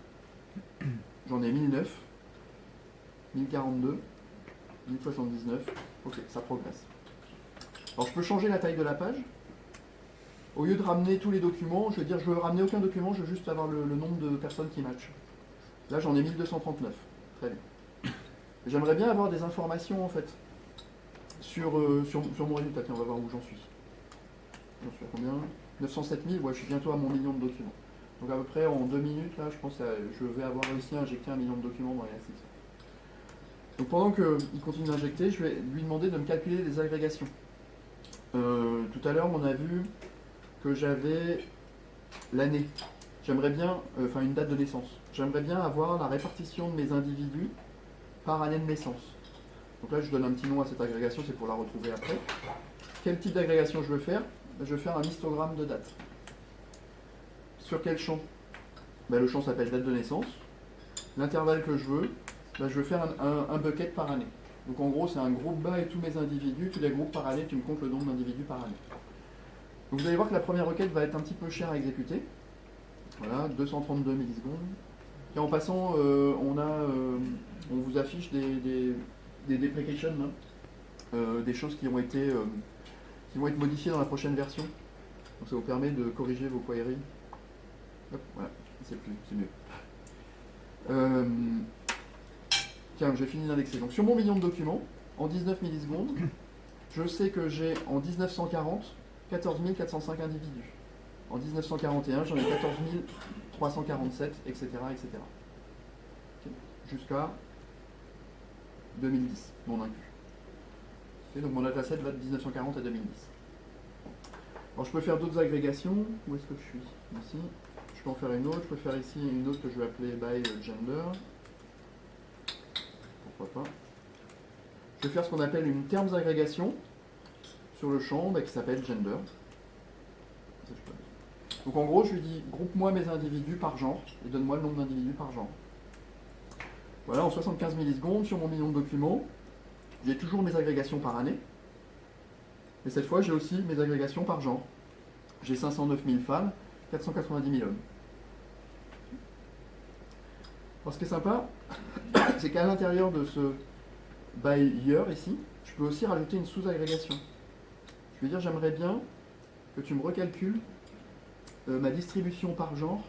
j'en ai 1009, 1042, 1079. Ok, ça progresse. Alors je peux changer la taille de la page. Au lieu de ramener tous les documents, je vais dire je veux ramener aucun document, je veux juste avoir le nombre de personnes qui matchent. Là j'en ai 1239. Très bien. J'aimerais bien avoir des informations en fait sur mon résultat. Tiens, on va voir où j'en suis. J'en suis à combien? 907 000, ouais, je suis bientôt à mon million de documents. Donc à peu près en 2 minutes, là, je pense que je vais avoir réussi à injecter 1 million de documents dans Elasticsearch. Donc pendant qu'il continue d'injecter, je vais lui demander de me calculer des agrégations. Tout à l'heure, on a vu que j'avais l'année. J'aimerais bien, enfin une date de naissance. J'aimerais bien avoir la répartition de mes individus par année de naissance. Donc là, je donne un petit nom à cette agrégation, c'est pour la retrouver après. Quel type d'agrégation je veux faire? Je vais faire un histogramme de date. Sur quel champ? Le champ s'appelle date de naissance. L'intervalle que je veux, je veux faire un bucket par année. Donc en gros, c'est un groupe bas et tous mes individus, tous les groupes par année, tu me comptes le nombre d'individus par année. Donc vous allez voir que la première requête va être un petit peu chère à exécuter. Voilà, 232 millisecondes. Et en passant, on vous affiche des deprecations, des choses qui vont être modifiées dans la prochaine version. Donc ça vous permet de corriger vos queries. Hop, voilà, c'est mieux. Tiens, j'ai fini d'indexer. Donc sur mon million de documents, en 19 millisecondes, je sais que j'ai en 1940 14 405 individus. En 1941, j'en ai 14 347, etc. etc. Okay. Jusqu'à 2010, non inclus. Okay, donc mon dataset va de 1940 à 2010. Alors je peux faire d'autres agrégations. Où est-ce que je suis? Ici. Je peux en faire une autre. Je peux faire ici une autre que je vais appeler by gender. Pourquoi pas. Je vais faire ce qu'on appelle une terms agrégation sur le champ qui s'appelle gender. Donc en gros, je lui dis groupe-moi mes individus par genre et donne-moi le nombre d'individus par genre. Voilà, en 75 millisecondes, sur mon million de documents, j'ai toujours mes agrégations par année. Et cette fois, j'ai aussi mes agrégations par genre. J'ai 509 000 femmes, 490 000 hommes. Alors ce qui est sympa, c'est qu'à l'intérieur de ce by year ici, je peux aussi rajouter une sous-agrégation. Je vais dire, j'aimerais bien que tu me recalcules ma distribution par genre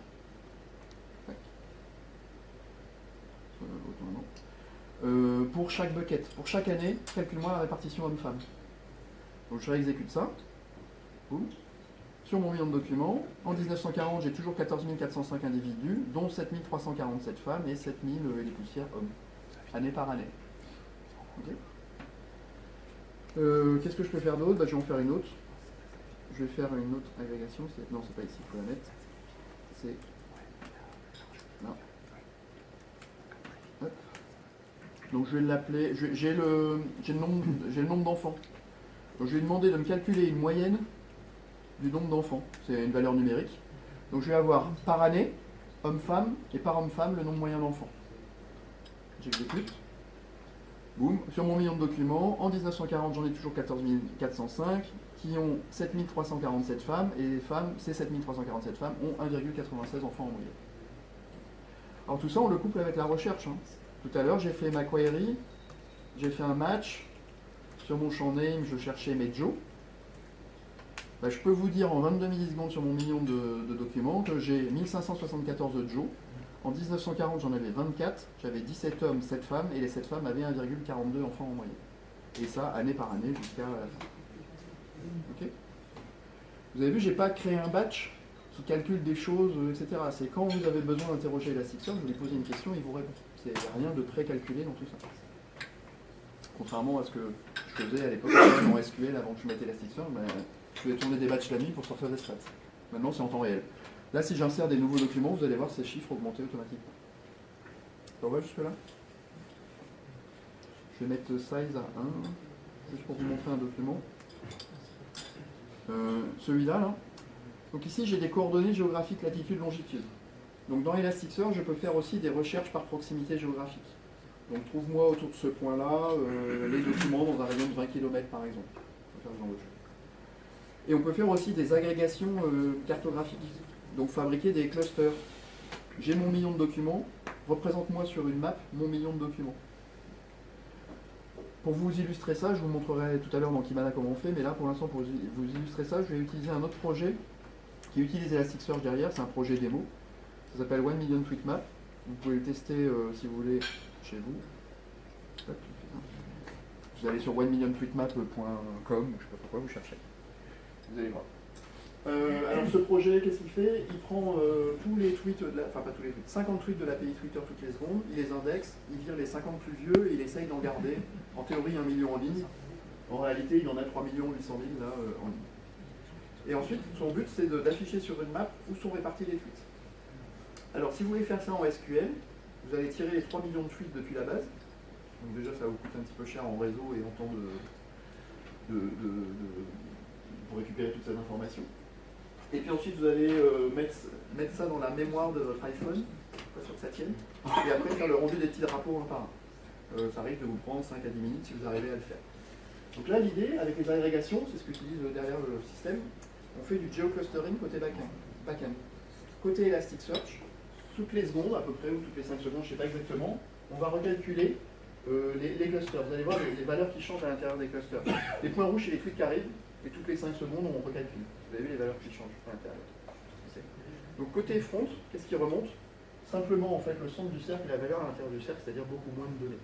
pour chaque bucket. Pour chaque année, calcule-moi la répartition homme-femme. Donc je réexécute ça. Boum. Sur mon million de documents, en 1940, j'ai toujours 14 405 individus, dont 7 347 femmes et 7 000 et des poussières hommes, année par année. Okay. Qu'est-ce que je peux faire d'autre? Je vais en faire une autre. Je vais faire une autre agrégation. Non, c'est pas ici, il faut la mettre. C'est là. Hop. Donc je vais l'appeler. J'ai le nombre d'enfants. Donc je vais lui demander de me calculer une moyenne du nombre d'enfants. C'est une valeur numérique. Donc je vais avoir par année, homme-femme, et par homme-femme, le nombre moyen d'enfants. J'exécute. Boum. Sur mon million de documents, en 1940, j'en ai toujours 14 405 qui ont 7 347 femmes, et les femmes, ces 7 347 femmes ont 1,96 enfants en moyenne. Alors tout ça, on le couple avec la recherche. Hein. Tout à l'heure, j'ai fait ma query, j'ai fait un match. Sur mon champ name, je cherchais mes Joe. Je peux vous dire en 22 millisecondes sur mon million de documents que j'ai 1574 Joe. En 1940, j'en avais 24, j'avais 17 hommes, 7 femmes, et les 7 femmes avaient 1,42 enfants en moyenne. Et ça, année par année, jusqu'à la fin. Ok. Vous avez vu, j'ai pas créé un batch qui calcule des choses, etc. C'est quand vous avez besoin d'interroger Elasticsearch, vous lui posez une question, il vous répond. Il n'y a rien de précalculé dans tout ça. Contrairement à ce que je faisais à l'époque en SQL avant que je mette Elasticsearch, je vais tourner des batchs la nuit pour sortir des stats. Maintenant, c'est en temps réel. Là, si j'insère des nouveaux documents, vous allez voir ces chiffres augmenter automatiquement. Ça va jusque-là? Je vais mettre size à 1, juste pour vous montrer un document. Celui-là, là. Donc ici, j'ai des coordonnées géographiques latitude, longitude. Donc dans Elasticsearch, je peux faire aussi des recherches par proximité géographique. Donc trouve-moi autour de ce point-là les documents dans un rayon de 20 km par exemple. On peut faire ce genre de choses. Et on peut faire aussi des agrégations cartographiques. Donc fabriquer des clusters. J'ai mon million de documents, représente-moi sur une map mon million de documents. Pour vous illustrer ça, je vous montrerai tout à l'heure dans Kibana comment on fait, mais là pour l'instant pour vous illustrer ça, je vais utiliser un autre projet qui utilise Elasticsearch derrière, c'est un projet démo. Ça s'appelle 1 Million Tweet Map. Vous pouvez le tester si vous voulez chez vous. Vous allez sur 1milliontweetmap.com, je ne sais pas pourquoi vous cherchez. Vous allez voir. Alors ce projet, qu'est-ce qu'il fait? Il prend tous les tweets, enfin pas tous les tweets, 50 tweets de l'API Twitter toutes les secondes, il les indexe, il vire les 50 plus vieux et il essaye d'en garder, en théorie 1 million en ligne. En réalité, il en a 3 800 000 là, en ligne. Et ensuite, son but, c'est d'afficher sur une map où sont répartis les tweets. Alors si vous voulez faire ça en SQL, vous allez tirer les 3 millions de tweets depuis la base. Donc déjà, ça vous coûte un petit peu cher en réseau et en temps pour récupérer toutes ces informations. Et puis ensuite, vous allez mettre ça dans la mémoire de votre iPhone, pas sûr que ça tienne, et après faire le rendu des petits drapeaux un par un. Ça risque de vous prendre 5 à 10 minutes si vous arrivez à le faire. Donc là, l'idée, avec les agrégations, c'est ce qu'utilise derrière le système, on fait du geoclustering côté backend. Côté Elasticsearch, toutes les secondes à peu près, ou toutes les 5 secondes, je ne sais pas exactement, on va recalculer les clusters. Vous allez voir les valeurs qui changent à l'intérieur des clusters. Les points rouges, c'est les tweets qui arrivent, et toutes les 5 secondes, on recalcule. Vous avez vu les valeurs qui changent à l'intérieur. Donc côté front, qu'est-ce qui remonte? Simplement en fait le centre du cercle et la valeur à l'intérieur du cercle, c'est-à-dire beaucoup moins de données.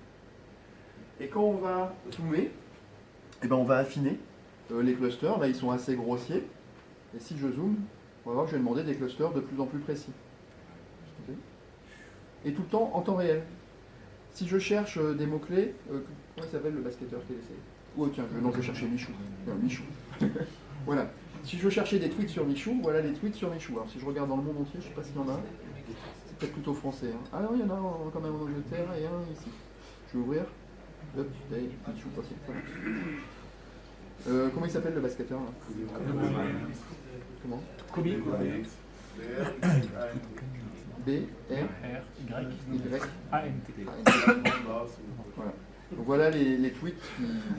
Et quand on va zoomer, eh ben on va affiner les clusters. Là, ils sont assez grossiers. Et si je zoome, on va voir que je vais demander des clusters de plus en plus précis. Okay. Et tout le temps en temps réel. Si je cherche des mots-clés, comment il s'appelle le basketteur qui est essayé? Oh tiens, non, je vais chercher Michou. Michou. Voilà. Si je veux chercher des tweets sur Michou, voilà les tweets sur Michou. Alors si je regarde dans le monde entier, je ne sais pas s'il y en a. C'est peut-être plutôt français. Hein. Ah non, il y en a quand même en Angleterre et un ici. Je vais ouvrir. Hop, Michou, pas comment il s'appelle le basketteur là? Comment? Kobe. B, R, Y, A, N, T. Voilà. Donc voilà les tweets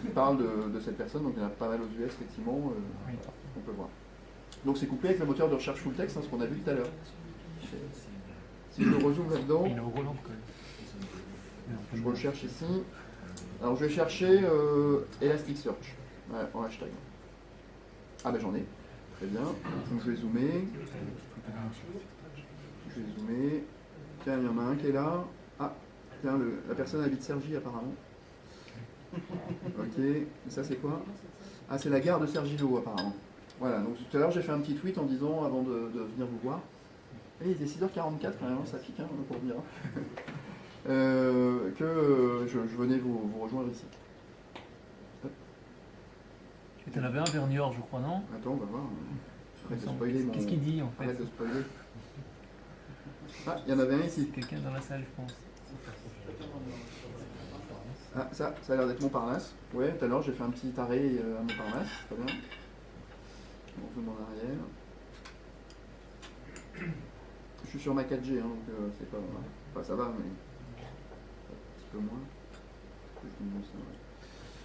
qui parlent de cette personne. Donc il y en a pas mal aux US, effectivement, on peut voir. Donc c'est couplé avec le moteur de recherche full text, hein, ce qu'on a vu tout à l'heure. Si je rezoome là-dedans, je recherche ici. Alors je vais chercher Elasticsearch en hashtag. Ah ben j'en ai. Très bien. Donc je vais zoomer. Je vais zoomer. Tiens, il y en a un qui est là. Ah, Tiens, la personne habite Cergy apparemment. Ok, et ça c'est quoi? Ah, c'est la gare de Cergy-le-Haut apparemment. Voilà, donc tout à l'heure j'ai fait un petit tweet en disant, avant de venir vous voir, et il était 6h44 quand même, ça pique hein, pour venir, que je venais vous rejoindre ici. Et t'en avais un vers Niort, je crois, non? Attends, on va voir. Arrête de spoiler mon... Qu'est-ce qu'il dit en fait? Arrête de spoiler. Ah, il y en avait un ici. Quelqu'un dans la salle, je pense. Ah, ça a l'air d'être Montparnasse. Ouais, tout à l'heure j'ai fait un petit arrêt à Montparnasse, très bien. On zoome en arrière. Je suis sur ma 4G, hein, donc c'est pas... Enfin, ça va, mais... Un petit peu moins. Je vous montre ça, ouais.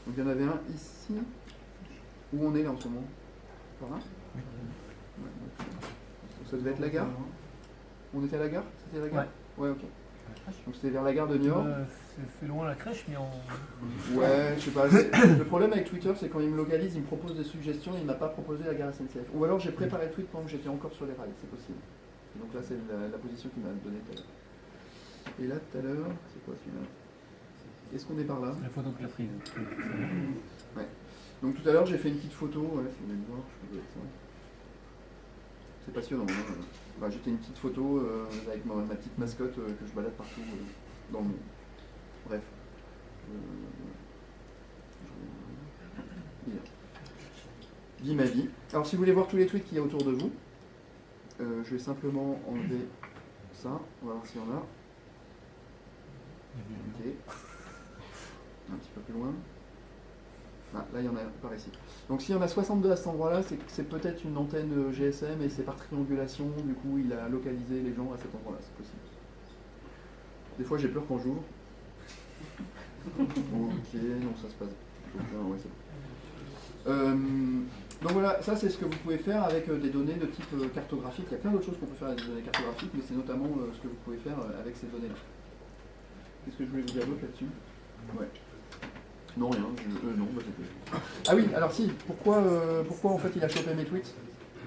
Donc il y en avait un ici. Où on est là en ce moment? Par là? Ouais, donc, ça devait être la gare? On était à la gare? C'était la gare? Ouais, ok. Donc c'était vers la gare de Niort. C'est loin la crèche, mais on... Ouais, je sais pas. Le problème avec Twitter, c'est quand il me localise, il me propose des suggestions, il m'a pas proposé la gare SNCF. Ou alors j'ai préparé le tweet pendant que j'étais encore sur les rails, c'est possible. Et donc là, c'est la position qu'il m'a donnée tout à l'heure. Et là, tout à l'heure, c'est quoi celui-là? Est-ce qu'on est par là? La photo que tu as prise. Ouais. Donc tout à l'heure, j'ai fait une petite photo, ouais, si vous voulez le voir, je peux vous ça. C'est passionnant. Hein. Bah, j'ai fait une petite photo avec ma petite mascotte que je balade partout dans le monde. Bref. Bien. Vie ma vie. Alors si vous voulez voir tous les tweets qu'il y a autour de vous, je vais simplement enlever ça. On va voir s'il y en a. Ok. Un petit peu plus loin. Ah, là il y en a par ici. Donc s'il y en a 62 à cet endroit-là, c'est que c'est peut-être une antenne GSM et c'est par triangulation, du coup il a localisé les gens à cet endroit-là, c'est possible. Des fois j'ai peur quand j'ouvre. Ok, non ça se passe bien, ouais, c'est bon. Donc voilà, ça c'est ce que vous pouvez faire avec des données de type cartographique. Il y a plein d'autres choses qu'on peut faire avec des données cartographiques, mais c'est notamment ce que vous pouvez faire avec ces données-là. Qu'est-ce que je voulais vous dire d'autre là-dessus? Ouais. Non, rien. Non, bah c'est tout. Ah oui, alors si, pourquoi en fait il a chopé mes tweets?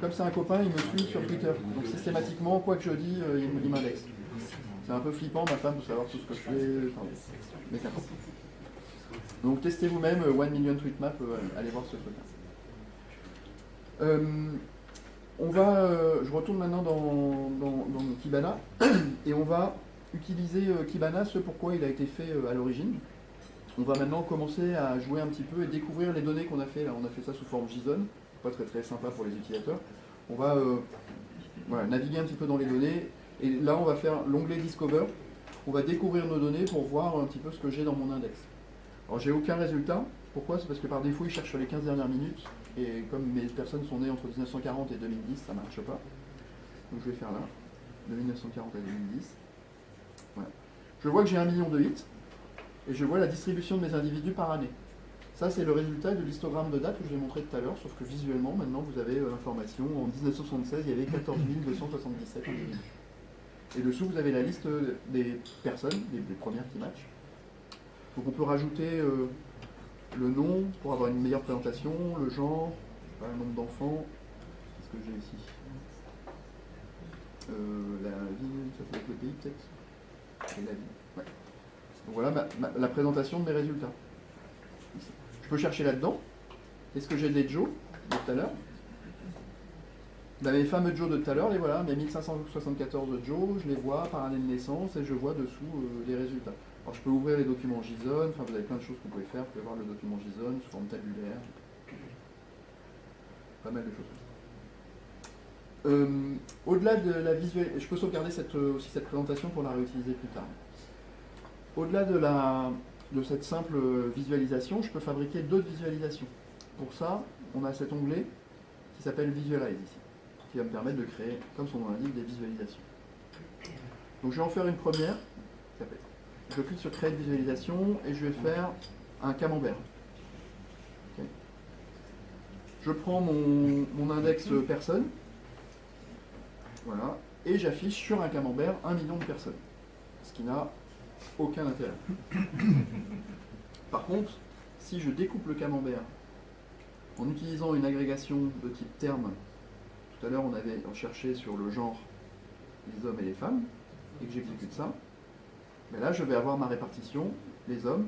Comme c'est un copain, il me suit sur Twitter. Donc systématiquement, quoi que je dis, il m'indexe. C'est un peu flippant, ma femme, de savoir tout ce que je fais. Enfin, mais ça compte. Donc testez vous-même 1 million tweet map, allez voir ce truc-là. Je retourne maintenant dans Kibana et on va utiliser Kibana, ce pourquoi il a été fait à l'origine. On va maintenant commencer à jouer un petit peu et découvrir les données qu'on a fait. Là, on a fait ça sous forme JSON, pas très très sympa pour les utilisateurs. On va voilà, naviguer un petit peu dans les données et là on va faire l'onglet Discover. On va découvrir nos données pour voir un petit peu ce que j'ai dans mon index. Alors j'ai aucun résultat. Pourquoi? C'est parce que par défaut il cherche sur les 15 dernières minutes et comme mes personnes sont nées entre 1940 et 2010, ça ne marche pas. Donc je vais faire là, de 1940 à 2010. Voilà. Je vois que j'ai 1 million de hits. Et je vois la distribution de mes individus par année. Ça, c'est le résultat de l'histogramme de date que je vous ai montré tout à l'heure, sauf que visuellement, maintenant, vous avez l'information. En 1976, il y avait 14 277 individus. Et dessous, vous avez la liste des personnes, des premières qui matchent. Donc on peut rajouter le nom pour avoir une meilleure présentation, le genre, le nombre d'enfants. Qu'est-ce que j'ai ici? La ville, ça peut être le pays peut-être. Et la ville, ouais. Donc voilà la présentation de mes résultats. Ici. Je peux chercher là-dedans. Est-ce que j'ai des Joe de tout à l'heure? Les fameux Joe de tout à l'heure, les voilà, mes 1574 Joe, je les vois par année de naissance et je vois dessous les résultats. Alors je peux ouvrir les documents JSON, enfin vous avez plein de choses que vous pouvez faire, vous pouvez voir le document JSON sous forme tabulaire. Pas mal de choses. Au-delà de la visualisation, je peux sauvegarder aussi cette présentation pour la réutiliser plus tard. Au-delà de cette simple visualisation, je peux fabriquer d'autres visualisations. Pour ça, on a cet onglet qui s'appelle Visualize ici, qui va me permettre de créer, comme son nom l'indique, des visualisations. Donc je vais en faire une première. Je clique sur Créer de visualisation et je vais faire un camembert. Okay. Je prends mon index personne, voilà, et j'affiche sur un camembert 1 million de personnes, ce qui n'a aucun intérêt. Par contre, si je découpe le camembert en utilisant une agrégation de type terme, tout à l'heure on avait cherché sur le genre les hommes et les femmes, et que j'exécute ça, mais là, je vais avoir ma répartition, les hommes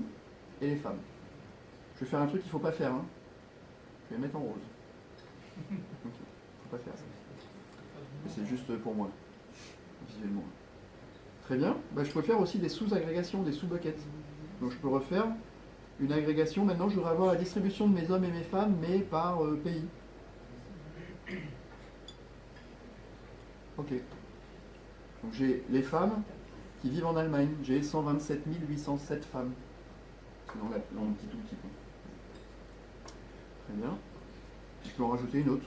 et les femmes. Je vais faire un truc qu'il ne faut pas faire. Hein. Je vais les mettre en rose. Ok, il ne faut pas faire ça. Mais c'est juste pour moi, visuellement. Très bien. Bah, je peux faire aussi des sous-agrégations, des sous-buckets. Donc je peux refaire une agrégation. Maintenant, je voudrais avoir la distribution de mes hommes et mes femmes, mais par pays. Ok. Donc j'ai les femmes qui vivent en Allemagne. J'ai 127 807 femmes. C'est dans le petit tout petit peu. Très bien. Je peux en rajouter une autre.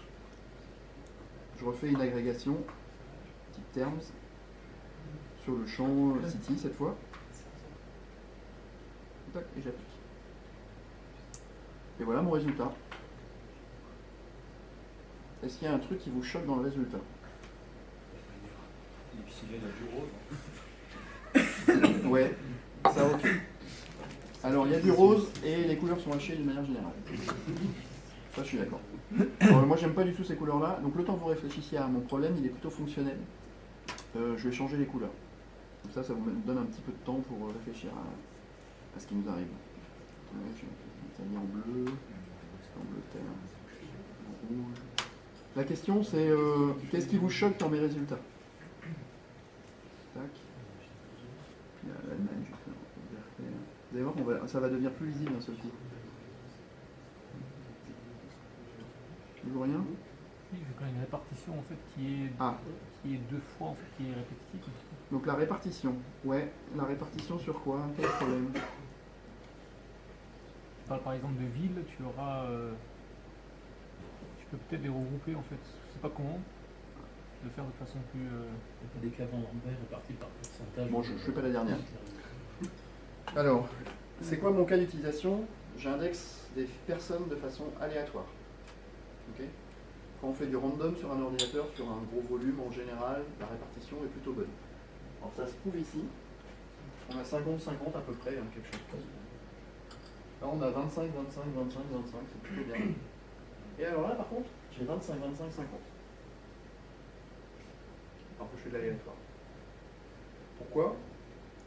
Je refais une agrégation, type terms, sur le champ city cette fois. Tac, et j'applique. Et voilà mon résultat. Est-ce qu'il y a un truc qui vous choque dans le résultat? Il y a du rose. Ouais, ça ok. Alors il y a du rose et les couleurs sont hachées d'une manière générale. Ça je suis d'accord. Moi j'aime pas du tout ces couleurs là, donc le temps que vous réfléchissiez à mon problème, il est plutôt fonctionnel. Je vais changer les couleurs. Comme ça vous donne un petit peu de temps pour réfléchir à ce qui nous arrive. Ouais, je vais mettre en bleu, en bleu terre, en rouge. La question c'est qu'est-ce qui vous choque dans mes résultats? Tac. L'Allemagne, je vais faire en vert clair. Vous allez voir, ça va devenir plus lisible d'un seul coup. Toujours rien? Oui, j'ai quand même une répartition en fait qui est deux fois en fait qui est répétitive. Donc la répartition, ouais, la répartition sur quoi? Quel problème? Je parle par exemple de ville, tu auras tu peux peut-être les regrouper en fait, je sais pas comment, de faire de façon plus Des clavants Lambert répartis par pourcentage. Bon, je ne fais pas la dernière. Alors, c'est quoi mon cas d'utilisation? J'indexe des personnes de façon aléatoire. Okay. Quand on fait du random sur un ordinateur, sur un gros volume, en général, la répartition est plutôt bonne. Alors ça se trouve ici. On a 50-50 à peu près, hein, quelque chose comme ça. Là, on a 25, 25, 25, 25, c'est plutôt bien. Et alors là, par contre, j'ai 25, 25, 50. Alors que je fais de l'aléatoire. Pourquoi?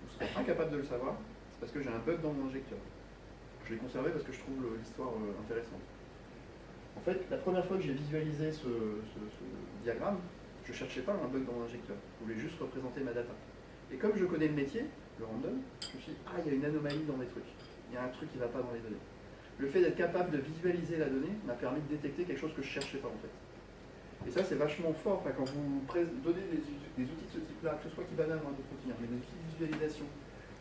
Vous serez incapable de le savoir. C'est parce que j'ai un bug dans mon injecteur. Je l'ai conservé parce que je trouve l'histoire intéressante. En fait, la première fois que j'ai visualisé ce diagramme, je ne cherchais pas un bug dans l'injecteur. Je voulais juste représenter ma data. Et comme je connais le métier, le random, je me suis dit, ah, il y a une anomalie dans mes trucs. Il y a un truc qui ne va pas dans les données. Le fait d'être capable de visualiser la donnée m'a permis de détecter quelque chose que je ne cherchais pas en fait. Et ça, c'est vachement fort quand vous donnez des outils de ce type-là, que ce soit Kibana ou un autre outil, mais des outils de visualisation,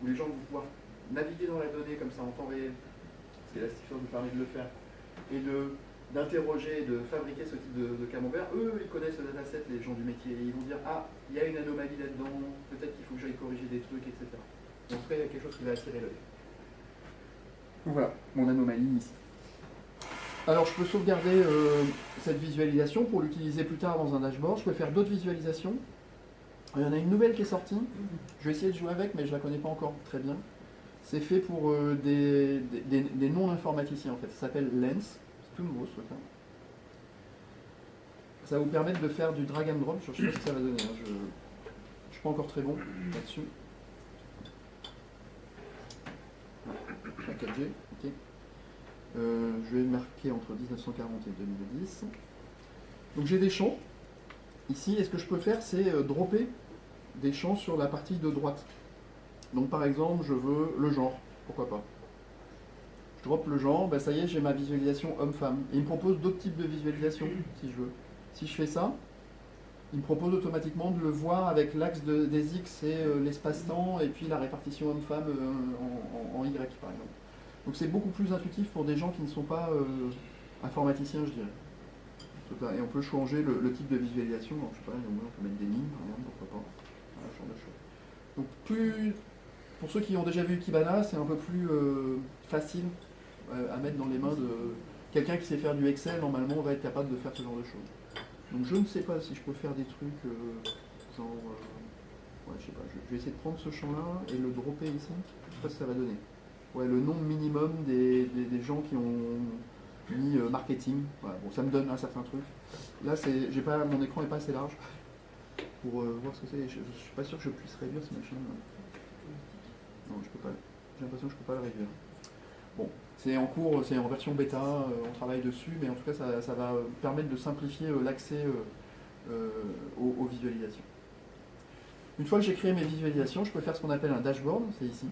où les gens vont pouvoir naviguer dans la donnée comme ça en temps réel, parce qu'Elasticsearch nous permet de le faire, et d'interroger, de fabriquer ce type de camembert. Eux, ils connaissent le dataset, les gens du métier, et ils vont dire, ah, il y a une anomalie là-dedans, peut-être qu'il faut que j'aille corriger des trucs, etc. Donc après, il y a quelque chose qui va attirer l'œil. Donc voilà, mon anomalie ici. Alors je peux sauvegarder cette visualisation pour l'utiliser plus tard dans un dashboard. Je peux faire d'autres visualisations. Il y en a une nouvelle qui est sortie. Je vais essayer de jouer avec, mais je ne la connais pas encore très bien. C'est fait pour des non-informaticiens en fait. Ça s'appelle Lens. C'est tout nouveau ce truc-là. Ça va vous permettre de faire du drag and drop. Je ne sais pas ce que ça va donner. Hein. Je ne suis pas encore très bon là-dessus. La 4G, ok. Je vais marquer entre 1940 et 2010. Donc j'ai des champs. Ici, et ce que je peux faire, c'est dropper des champs sur la partie de droite. Donc par exemple, je veux le genre, pourquoi pas. Je drop le genre, ben, ça y est, j'ai ma visualisation homme-femme. Et il me propose d'autres types de visualisation, si je veux. Si je fais ça, il me propose automatiquement de le voir avec l'axe des X et l'espace-temps, et puis la répartition homme-femme en Y, par exemple. Donc c'est beaucoup plus intuitif pour des gens qui ne sont pas informaticiens, je dirais. Et on peut changer le type de visualisation. Alors, je sais pas, on peut mettre des lignes, par exemple, pourquoi pas. Voilà, ce genre de choses. Donc pour ceux qui ont déjà vu Kibana, c'est un peu plus facile à mettre dans les mains de quelqu'un qui sait faire du Excel. Normalement, on va être capable de faire ce genre de choses. Donc je ne sais pas si je peux faire des trucs genre... ouais, je sais pas, je vais essayer de prendre ce champ-là et le dropper ici. Je sais pas ce que ça va donner. Ouais, le nombre minimum des gens qui ont mis marketing. Voilà, bon, ça me donne un certain truc. Là, mon écran n'est pas assez large pour voir ce que c'est. Je ne suis pas sûr que je puisse réduire ce machin. l'impression que je ne peux pas le réduire. Bon, c'est en cours, c'est en version bêta, on travaille dessus, mais en tout cas ça va permettre de simplifier l'accès aux visualisations. Une fois que j'ai créé mes visualisations, je peux faire ce qu'on appelle un dashboard, c'est ici.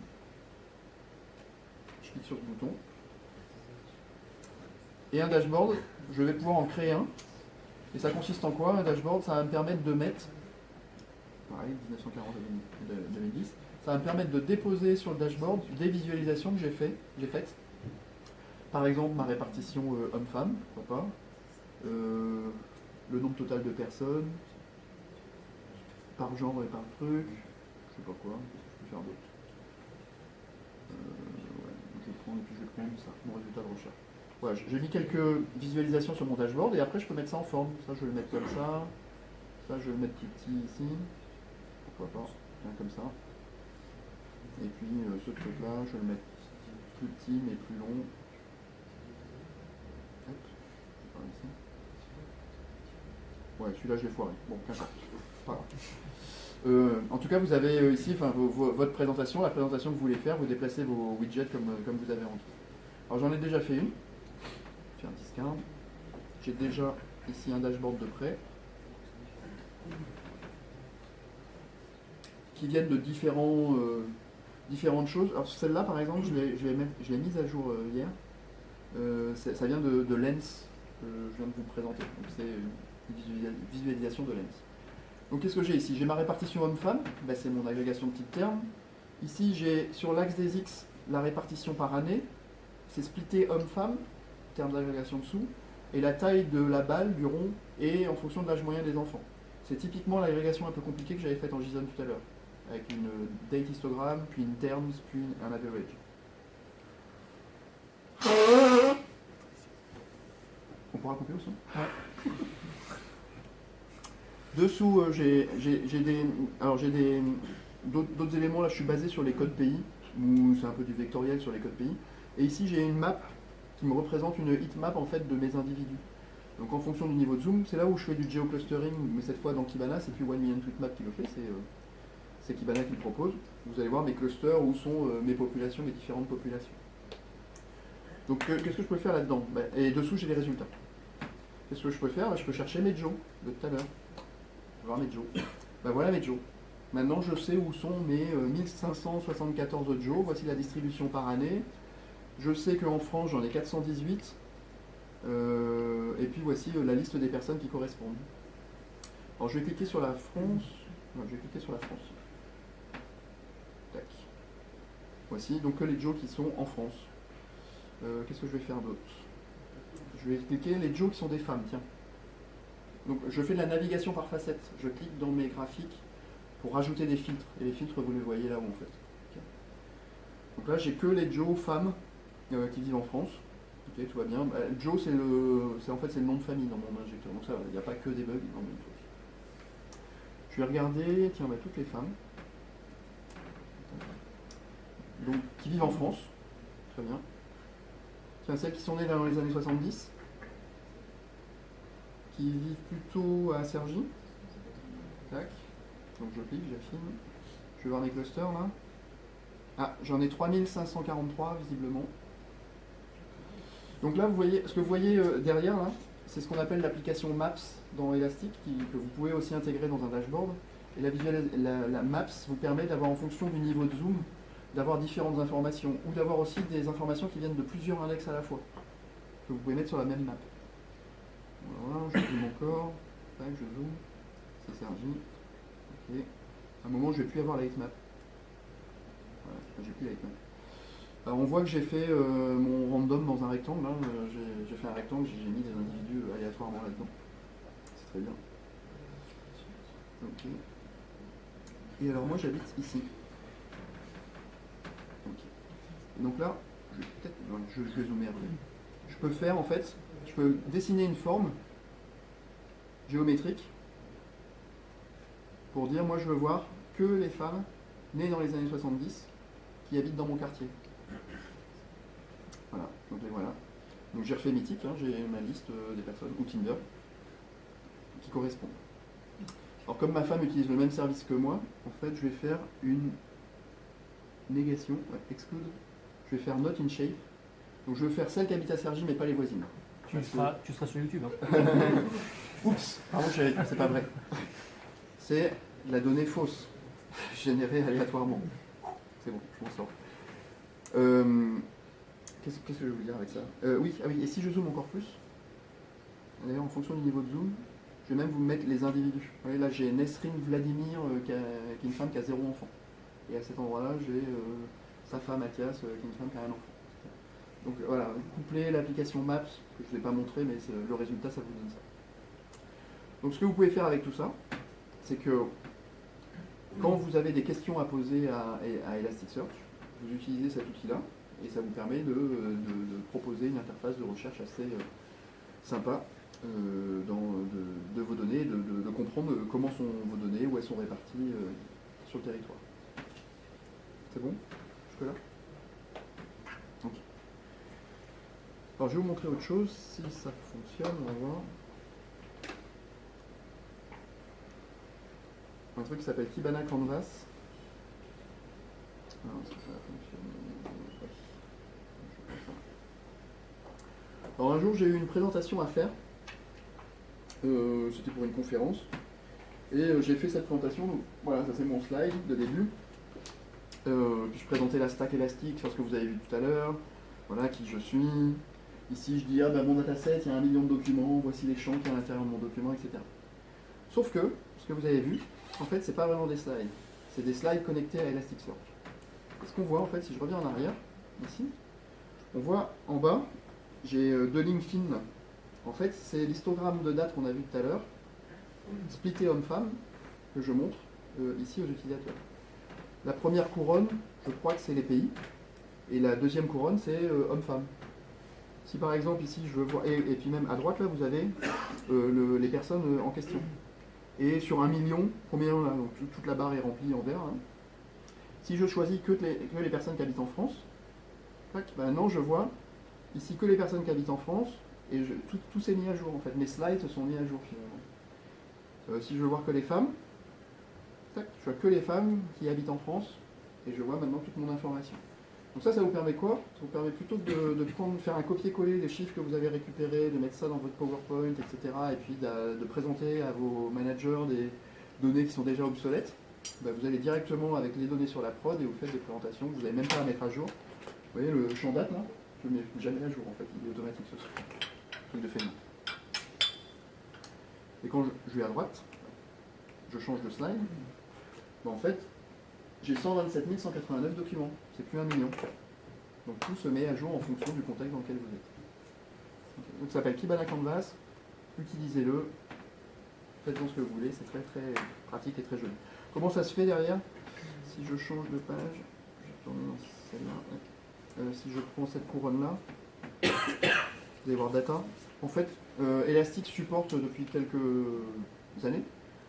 Je clique sur ce bouton. Et un dashboard, je vais pouvoir en créer un. Et ça consiste en quoi? Un dashboard, ça va me permettre de mettre, pareil, 1940-2010, ça va me permettre de déposer sur le dashboard des visualisations que j'ai faites. Par exemple, ma répartition homme-femme, pourquoi pas. Le nombre total de personnes, par genre et par truc, je sais pas quoi, je peux faire d'autres. Ouais, je vais prendre, et puis je vais prendre ça, mon résultat de recherche. Voilà, j'ai mis quelques visualisations sur mon dashboard et après je peux mettre ça en forme. Ça je vais le mettre comme ça je vais le mettre plus petit ici, pourquoi pas, bien comme ça. Et puis ce truc là, je vais le mettre plus petit mais plus long. Hop, par ici. Ouais, celui-là je l'ai foiré, bon, qu'importe, pas grave. En tout cas, vous avez ici votre présentation, la présentation que vous voulez faire, vous déplacez vos widgets comme vous avez envie. Alors j'en ai déjà fait une. Un discount. J'ai déjà ici un dashboard de prêt qui viennent de différentes choses. Alors celle-là par exemple, je l'ai mise à jour hier. Ça vient de Lens que je viens de vous présenter. Donc c'est une visualisation de Lens. Donc qu'est-ce que j'ai ici? J'ai ma répartition homme-femme, ben, c'est mon agrégation de petites termes. Ici j'ai sur l'axe des X la répartition par année. C'est splitté homme-femme, terme d'agrégation dessous, et la taille de la balle, du rond, est en fonction de l'âge moyen des enfants. C'est typiquement l'agrégation un peu compliquée que j'avais faite en JSON tout à l'heure, avec une date histogramme, puis une terms, puis un average. On pourra couper au son? Ouais. Dessous, j'ai d'autres éléments, là je suis basé sur les codes pays, où c'est un peu du vectoriel sur les codes pays. Et ici j'ai une map qui me représente une heatmap en fait de mes individus. Donc en fonction du niveau de zoom, c'est là où je fais du geoclustering, mais cette fois dans Kibana, c'est plus 1 million tweetmap qui le fait, c'est Kibana qui le propose. Vous allez voir mes clusters où sont mes populations, mes différentes populations. Donc qu'est-ce que je peux faire là-dedans? Et dessous j'ai les résultats. Qu'est-ce que je peux faire? Je peux chercher mes Joe de tout à l'heure. Voir mes Joe. Voilà mes Joe. Maintenant je sais où sont mes 1574 Joe, voici la distribution par année. Je sais qu'en France, j'en ai 418. Et puis voici la liste des personnes qui correspondent. Alors je vais cliquer sur la France. Non, je vais cliquer sur la France. Tac. Voici donc que les Joe qui sont en France. Qu'est-ce que je vais faire d'autre? Je vais cliquer les Joe qui sont des femmes, tiens. Donc je fais de la navigation par facette. Je clique dans mes graphiques pour rajouter des filtres. Et les filtres, vous les voyez là où en fait. Okay. Donc là, j'ai que les Joe femmes qui vivent en France. Ok, tout va bien. Joe, c'est en fait le nom de famille dans mon injecteur. Donc ça, il n'y a pas que des bugs dans mon truc. Je vais regarder, tiens, toutes les femmes. Donc, qui vivent en France. Très bien. Tiens, celles qui sont nées dans les années 70. Qui vivent plutôt à Cergy. Tac. Donc je clique, j'affine. Je vais voir mes clusters là. Ah, j'en ai 3543 visiblement. Donc là, vous voyez, ce que vous voyez derrière, là, c'est ce qu'on appelle l'application Maps dans Elastic, que vous pouvez aussi intégrer dans un dashboard. Et la Maps vous permet d'avoir, en fonction du niveau de zoom, d'avoir différentes informations, ou d'avoir aussi des informations qui viennent de plusieurs index à la fois, que vous pouvez mettre sur la même map. Voilà, je zoome encore, tac, je zoome, c'est Sergi. Ok. À un moment, je ne vais plus avoir la heatmap. Voilà, j'ai plus la heatmap. Alors on voit que j'ai fait mon random dans un rectangle, hein. J'ai fait un rectangle, j'ai mis des individus aléatoirement là-dedans. C'est très bien. Ok. Et alors moi j'habite ici. Ok. Et donc là, je vais zoomer un peu. Je peux faire en fait, je peux dessiner une forme géométrique pour dire moi je veux voir que les femmes nées dans les années 70 qui habitent dans mon quartier. Voilà, donc les voilà. Donc j'ai refait mythique, hein, j'ai ma liste des personnes, ou Tinder, qui correspondent. Alors comme ma femme utilise le même service que moi, en fait je vais faire une négation, ouais, exclude. Je vais faire not in shape. Donc je vais faire celle qui habite à Cergy, mais pas les voisines. Tu seras sur YouTube. Hein. Oups, pardon, c'est pas vrai. C'est la donnée fausse, générée aléatoirement. C'est bon, je m'en sors. Qu'est-ce que je vais vous dire avec ça oui, et si je zoome encore plus, d'ailleurs en fonction du niveau de zoom, je vais même vous mettre les individus. Vous voyez, là j'ai Nesrine Vladimir, qui est une femme qui a 0 enfant. Et à cet endroit-là, j'ai Safa Mathias, qui est une femme qui a un enfant. Donc voilà, coupler l'application Maps, que je ne vous ai pas montré, mais le résultat, ça vous donne ça. Donc ce que vous pouvez faire avec tout ça, c'est que quand vous avez des questions à poser à Elasticsearch, vous utilisez cet outil-là, et ça vous permet de proposer une interface de recherche assez sympa de vos données, de comprendre comment sont vos données, où elles sont réparties sur le territoire. C'est bon jusque-là? Ok. Alors je vais vous montrer autre chose, si ça fonctionne, on va voir. Un truc qui s'appelle Kibana Canvas. Alors, est-ce que ça va fonctionner? Ouais. Alors un jour j'ai eu une présentation à faire, c'était pour une conférence, et j'ai fait cette présentation, donc voilà, ça c'est mon slide de début. Puis je présentais la stack élastique sur ce que vous avez vu tout à l'heure, voilà qui je suis. Ici je dis, ah bah mon dataset, il y a 1 million de documents, voici les champs qu'il y a à l'intérieur de mon document, etc. Sauf que, ce que vous avez vu, en fait c'est pas vraiment des slides, c'est des slides connectés à Elasticsearch. Et ce qu'on voit en fait, si je reviens en arrière, ici, on voit en bas, j'ai 2 lignes fines. En fait, c'est l'histogramme de date qu'on a vu tout à l'heure, splitté homme-femme, que je montre ici aux utilisateurs. La première couronne, je crois que c'est les pays, et la deuxième couronne, c'est homme-femme. Si par exemple ici, je veux voir, et puis même à droite là, vous avez les personnes en question. Et sur 1 million, combien là, donc toute la barre est remplie en vert. Hein. Si je choisis que les personnes qui habitent en France, maintenant je vois ici que les personnes qui habitent en France, et tout s'est mis à jour en fait. Mes slides se sont mis à jour finalement. Si je veux voir que les femmes, tac, je vois que les femmes qui habitent en France, et je vois maintenant toute mon information. Donc ça vous permet quoi? Ça vous permet plutôt de faire un copier-coller des chiffres que vous avez récupérés, de mettre ça dans votre PowerPoint, etc. Et puis de présenter à vos managers des données qui sont déjà obsolètes. Ben, vous allez directement avec les données sur la prod et vous faites des présentations, vous n'avez même pas à mettre à jour. Vous voyez le champ date là? Je ne le mets jamais à jour en fait, il est automatique ce truc. Truc de fait. Et quand je vais à droite, je change de slide, ben, en fait, j'ai 127 189 documents, c'est plus 1 million. Donc tout se met à jour en fonction du contexte dans lequel vous êtes. Okay. Donc ça s'appelle Kibana Canvas, utilisez-le, faites-en ce que vous voulez, c'est très très pratique et très joli. Comment ça se fait derrière? Si je change de page, je vais retourner dans celle-là. Si je prends cette couronne-là, vous allez voir Data. En fait, Elastic supporte depuis quelques années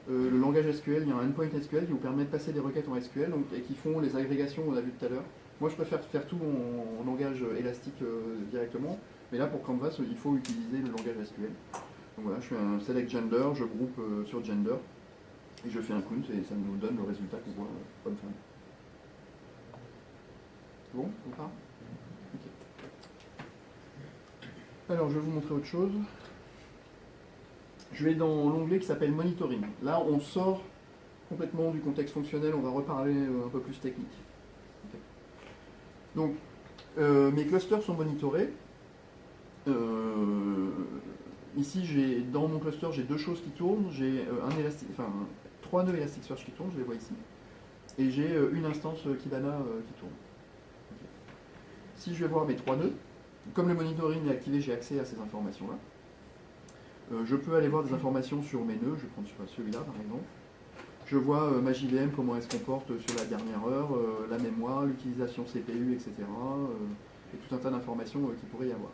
le langage SQL, il y a un endpoint SQL qui vous permet de passer des requêtes en SQL donc, et qui font les agrégations qu'on a vu tout à l'heure. Moi je préfère faire tout en langage élastique directement, mais là pour Canvas il faut utiliser le langage SQL. Donc voilà, je fais un select gender, je groupe sur gender et je fais un count et ça nous donne le résultat qu'on voit homme-femme. Bon, on part? Okay. Alors je vais vous montrer autre chose. Je vais dans l'onglet qui s'appelle Monitoring. Là, on sort complètement du contexte fonctionnel, on va reparler un peu plus technique. Okay. Donc, mes clusters sont monitorés. Ici, dans mon cluster, j'ai 2 choses qui tournent. J'ai 3 nœuds Elasticsearch qui tournent, je les vois ici. Et j'ai une instance Kibana qui tourne. Okay. Si je vais voir mes 3 nœuds, comme le monitoring est activé, j'ai accès à ces informations-là. Je peux aller voir des informations sur mes nœuds, je vais prendre celui-là par exemple. Je vois ma JVM, comment elle se comporte sur la dernière heure, la mémoire, l'utilisation CPU, etc. Et tout un tas d'informations qu'il pourrait y avoir.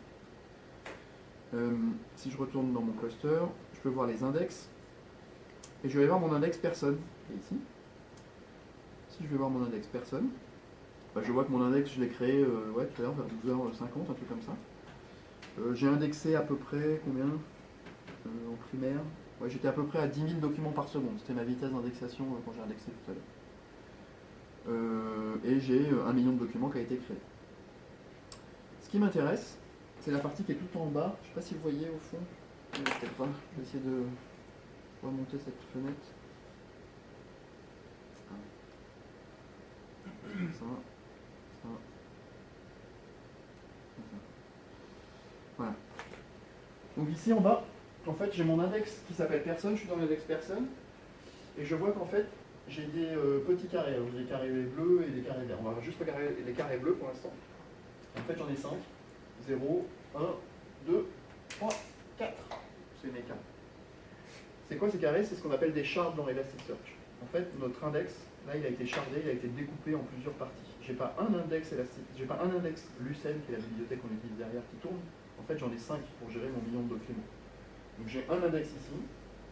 Si je retourne dans mon cluster, je peux voir les index. Et je vais voir mon index personne, qui est ici. Si je vais voir mon index personne, bah, je vois que mon index, je l'ai créé tout à l'heure, vers 12h50, un truc comme ça. J'ai indexé à peu près combien en primaire, ouais, j'étais à peu près à 10 000 documents par seconde. C'était ma vitesse d'indexation quand j'ai indexé tout à l'heure. et j'ai 1 million de documents qui a été créé. Ce qui m'intéresse, c'est la partie qui est tout en bas. Je ne sais pas si vous voyez au fond. Peut-être pas. Je vais essayer de remonter cette fenêtre. Ça. Voilà. Donc ici en bas, en fait, j'ai mon index qui s'appelle personne. Je suis dans l'index personne. Et je vois qu'en fait, j'ai des petits carrés. Alors, j'ai des carrés bleus et des carrés verts. On va juste regarder les carrés bleus pour l'instant. En fait, j'en ai 5. 0, 1, 2, 3, 4. C'est mes carrés. C'est quoi ces carrés? C'est ce qu'on appelle des shards dans Elasticsearch. En fait, notre index, là, il a été shardé, il a été découpé en plusieurs parties. J'ai pas un index j'ai pas un index Lucene, qui est la bibliothèque qu'on utilise derrière, qui tourne. En fait, j'en ai 5 pour gérer mon million de documents. Donc j'ai un index ici,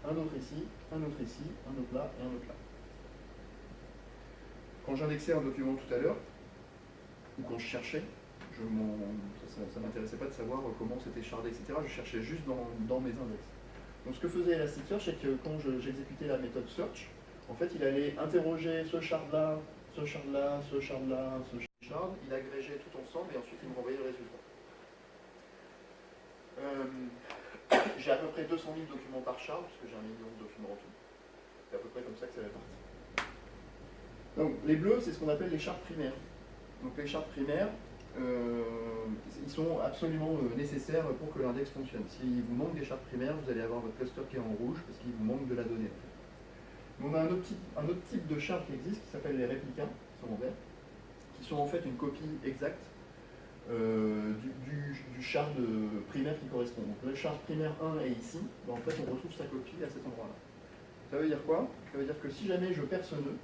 un autre ici, un autre ici, un autre là et un autre là. Quand j'indexais un document tout à l'heure, ou quand je cherchais, ça m'intéressait pas de savoir comment c'était shardé, etc. Je cherchais juste dans mes index. Donc ce que faisait Elasticsearch, c'est que quand j'exécutais la méthode search, en fait il allait interroger ce shard-là, ce shard-là, ce shard-là, ce shard, il agrégeait tout ensemble et ensuite il me renvoyait le résultat. J'ai à peu près 200 000 documents par shard, parce que j'ai 1 million de documents en tout. C'est à peu près comme ça que c'est réparti. Donc les bleus, c'est ce qu'on appelle les shards primaires. Donc les shards primaires, ils sont absolument nécessaires pour que l'index fonctionne. S'il vous manque des shards primaires, vous allez avoir votre cluster qui est en rouge parce qu'il vous manque de la donnée. En fait. On a un autre type de shard qui existe qui s'appelle les réplicas, qui sont en vert, qui sont en fait une copie exacte du shard primaire qui correspond. Donc le shard primaire 1 est ici, ben en fait on retrouve sa copie à cet endroit-là. Ça veut dire quoi? Ça veut dire que si jamais je perds ce nœud,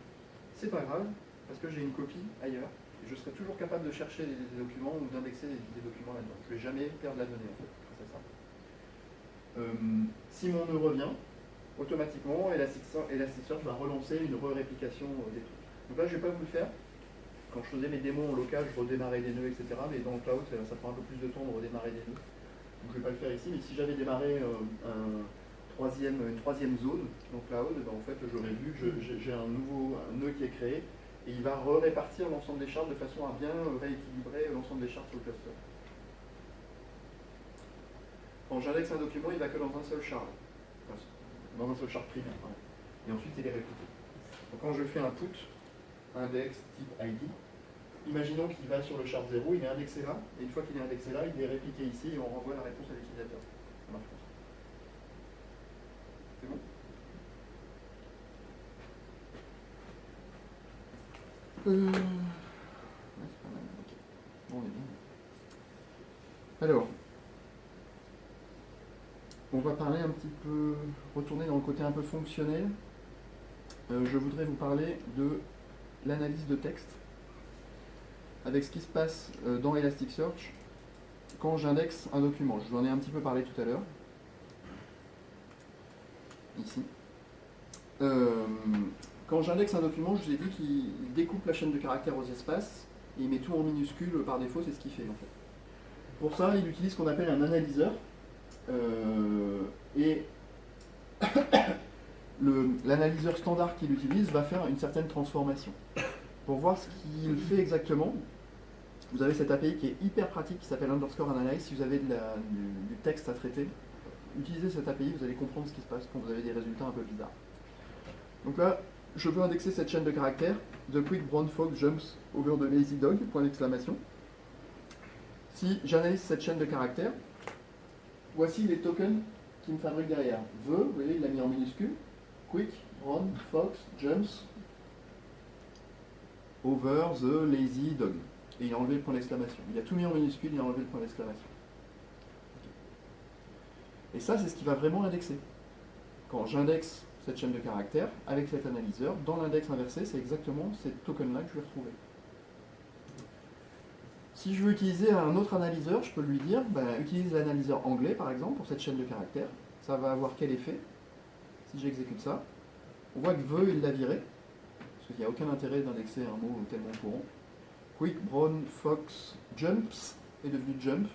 c'est pas grave, parce que j'ai une copie ailleurs. Je serai toujours capable de chercher des documents ou d'indexer des documents là-dedans. Je ne vais jamais perdre la donnée en fait, c'est ça. Si mon nœud revient, automatiquement Elasticsearch va relancer une re-réplication des trucs. Donc là je ne vais pas vous le faire. Quand je faisais mes démos en local, je redémarrais des nœuds, etc. Mais dans le cloud, ça prend un peu plus de temps de redémarrer des nœuds. Donc je ne vais pas le faire ici, mais si j'avais démarré une troisième zone dans le cloud, ben, en fait j'aurais vu que j'ai un nouveau nœud qui est créé. Et il va répartir l'ensemble des shards de façon à bien rééquilibrer l'ensemble des shards sur le cluster. Quand j'indexe un document, il ne va que dans un seul shard. Enfin, dans un seul shard primaire. Pardon. Et ensuite, il est répliqué. Donc quand je fais un put, index type ID, imaginons qu'il va sur le shard 0, il est indexé là, et une fois qu'il est indexé là, il est répliqué ici et on renvoie la réponse à l'utilisateur. Ça marche comme ça. C'est bon? Ouais, c'est pas mal, ok. Bon, on est bien. Alors, on va parler un petit peu, retourner dans le côté un peu fonctionnel. Je voudrais vous parler de l'analyse de texte, avec ce qui se passe dans Elasticsearch quand j'indexe un document. Je vous en ai un petit peu parlé tout à l'heure, ici. Quand j'indexe un document, je vous ai dit qu'il découpe la chaîne de caractères aux espaces et il met tout en minuscule par défaut, c'est ce qu'il fait en fait. Pour ça, il utilise ce qu'on appelle un analyseur et l'analyseur standard qu'il utilise va faire une certaine transformation. Pour voir ce qu'il fait exactement, vous avez cette API qui est hyper pratique qui s'appelle _analyze. Si vous avez du texte à traiter, utilisez cette API, vous allez comprendre ce qui se passe quand vous avez des résultats un peu bizarres. Donc là, je veux indexer cette chaîne de caractères. The quick brown fox jumps over the lazy dog, point d'exclamation. Si j'analyse cette chaîne de caractères, voici les tokens qu'il me fabrique derrière. The, vous voyez, il l'a mis en minuscule. Quick, brown, fox, jumps over the lazy dog. Et il a enlevé le point d'exclamation. Il a tout mis en minuscule, il a enlevé le point d'exclamation. Et ça, c'est ce qui va vraiment indexer. Quand j'indexe cette chaîne de caractères avec cet analyseur, dans l'index inversé, c'est exactement ces tokens-là que je vais retrouver. Si je veux utiliser un autre analyseur, je peux lui dire, utilise l'analyseur anglais par exemple pour cette chaîne de caractères. Ça va avoir quel effet si j'exécute ça? On voit que the, il l'a viré, parce qu'il n'y a aucun intérêt d'indexer un mot tellement courant. Quick, brown, fox, jumps est devenu jump.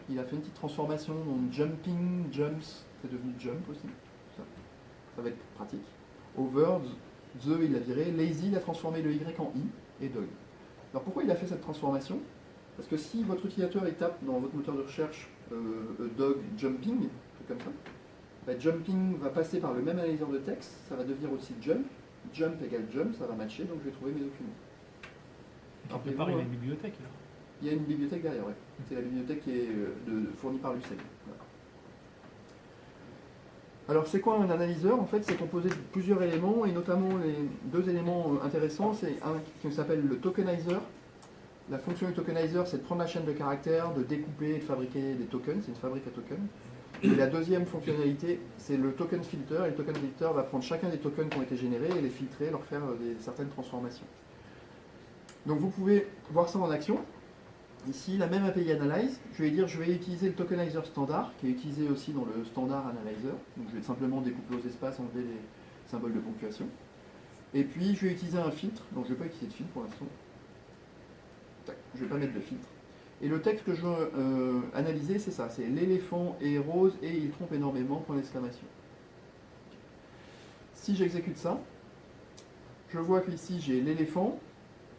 Il a fait une petite transformation, donc jumping, jumps, c'est devenu jump aussi. Ça va être pratique. Over, the, il l'a viré. Lazy, il a transformé le Y en I. et dog. Alors pourquoi il a fait cette transformation? Parce que si votre utilisateur il tape dans votre moteur de recherche dog jumping, un truc comme ça, bah, jumping va passer par le même analyseur de texte, ça va devenir aussi jump, jump égale jump, ça va matcher, donc je vais trouver mes documents. En plupart, il y a une bibliothèque. Là. Il y a une bibliothèque derrière, oui. C'est la bibliothèque qui est fournie par l'UCL. Voilà. Alors c'est quoi un analyseur? En fait, c'est composé de plusieurs éléments, et notamment les deux éléments intéressants, c'est un qui s'appelle le tokenizer. La fonction du tokenizer, c'est de prendre la chaîne de caractères, de découper et de fabriquer des tokens, c'est une fabrique à tokens. Et la deuxième fonctionnalité, c'est le token filter, et le token filter va prendre chacun des tokens qui ont été générés et les filtrer, leur faire certaines transformations. Donc vous pouvez voir ça en action. Ici, la même API Analyze, je vais dire je vais utiliser le tokenizer standard, qui est utilisé aussi dans le standard analyzer. Donc je vais simplement découper aux espaces, enlever les symboles de ponctuation. Et puis je vais utiliser un filtre, donc je ne vais pas utiliser de filtre pour l'instant. Je ne vais pas mettre de filtre. Et le texte que je veux analyser, c'est ça, c'est l'éléphant est rose et il trompe énormément, point d'exclamation. Si j'exécute ça, je vois qu'ici j'ai l'éléphant,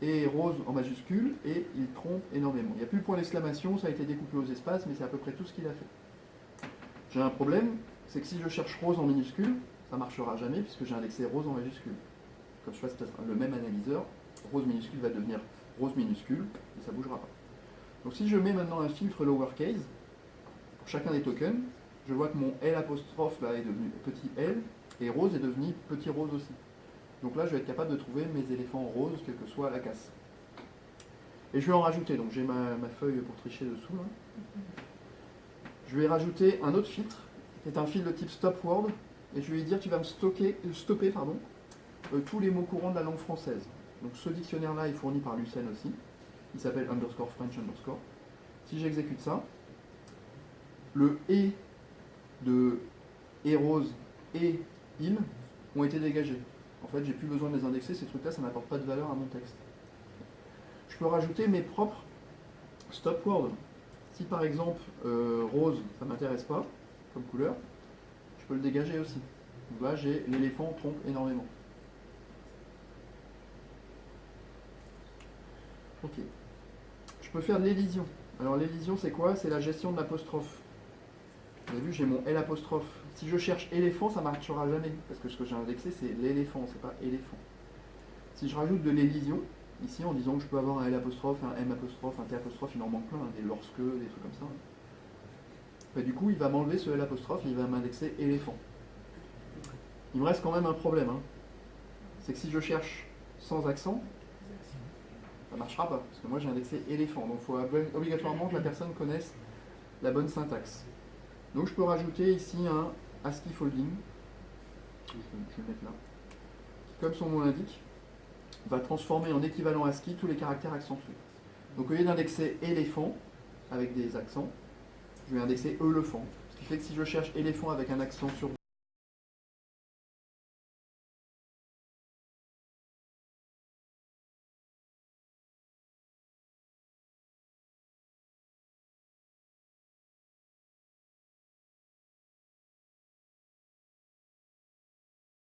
et rose en majuscule, et il trompe énormément. Il n'y a plus le point d'exclamation, ça a été découpé aux espaces, mais c'est à peu près tout ce qu'il a fait. J'ai un problème, c'est que si je cherche rose en minuscule, ça ne marchera jamais, puisque j'ai indexé rose en majuscule. Comme je fasse le même analyseur, rose minuscule va devenir rose minuscule, et ça ne bougera pas. Donc si je mets maintenant un filtre lowercase, pour chacun des tokens, je vois que mon L' là, est devenu petit l, et rose est devenu petit rose aussi. Donc là, je vais être capable de trouver mes éléphants roses, quelle que soit la casse. Et je vais en rajouter, donc j'ai ma feuille pour tricher dessous. Là. Je vais rajouter un autre filtre, qui est un filtre de type stop word, et je vais lui dire tu vas me stopper tous les mots courants de la langue française. Donc ce dictionnaire-là est fourni par l'UCL aussi, il s'appelle underscore French underscore. Si j'exécute ça, le et de et rose et il ont été dégagés. En fait, j'ai plus besoin de les indexer, ces trucs-là, ça n'apporte pas de valeur à mon texte. Je peux rajouter mes propres stop words. Si par exemple, rose, ça ne m'intéresse pas, comme couleur, je peux le dégager aussi. Donc là, j'ai l'éléphant trompe énormément. Ok. Je peux faire de l'élision. Alors l'élision, c'est quoi? C'est la gestion de l'apostrophe. Vous avez vu, j'ai mon L'. Si je cherche éléphant, ça ne marchera jamais, parce que ce que j'ai indexé, c'est l'éléphant, c'est pas éléphant. Si je rajoute de l'élision, ici, en disant que je peux avoir un L', un M', un T', il en manque plein, hein, des lorsque, des trucs comme ça. Bah, du coup, il va m'enlever ce L' et il va m'indexer éléphant. Il me reste quand même un problème. Hein. C'est que si je cherche sans accent, ça ne marchera pas, parce que moi j'ai indexé éléphant. Donc il faut obligatoirement que la personne connaisse la bonne syntaxe. Donc je peux rajouter ici un ASCII folding, je vais le mettre là, qui, comme son nom l'indique, va transformer en équivalent ASCII tous les caractères accentués. Donc au lieu d'indexer éléphant avec des accents, je vais indexer elephant. Ce qui fait que si je cherche éléphant avec un accent sur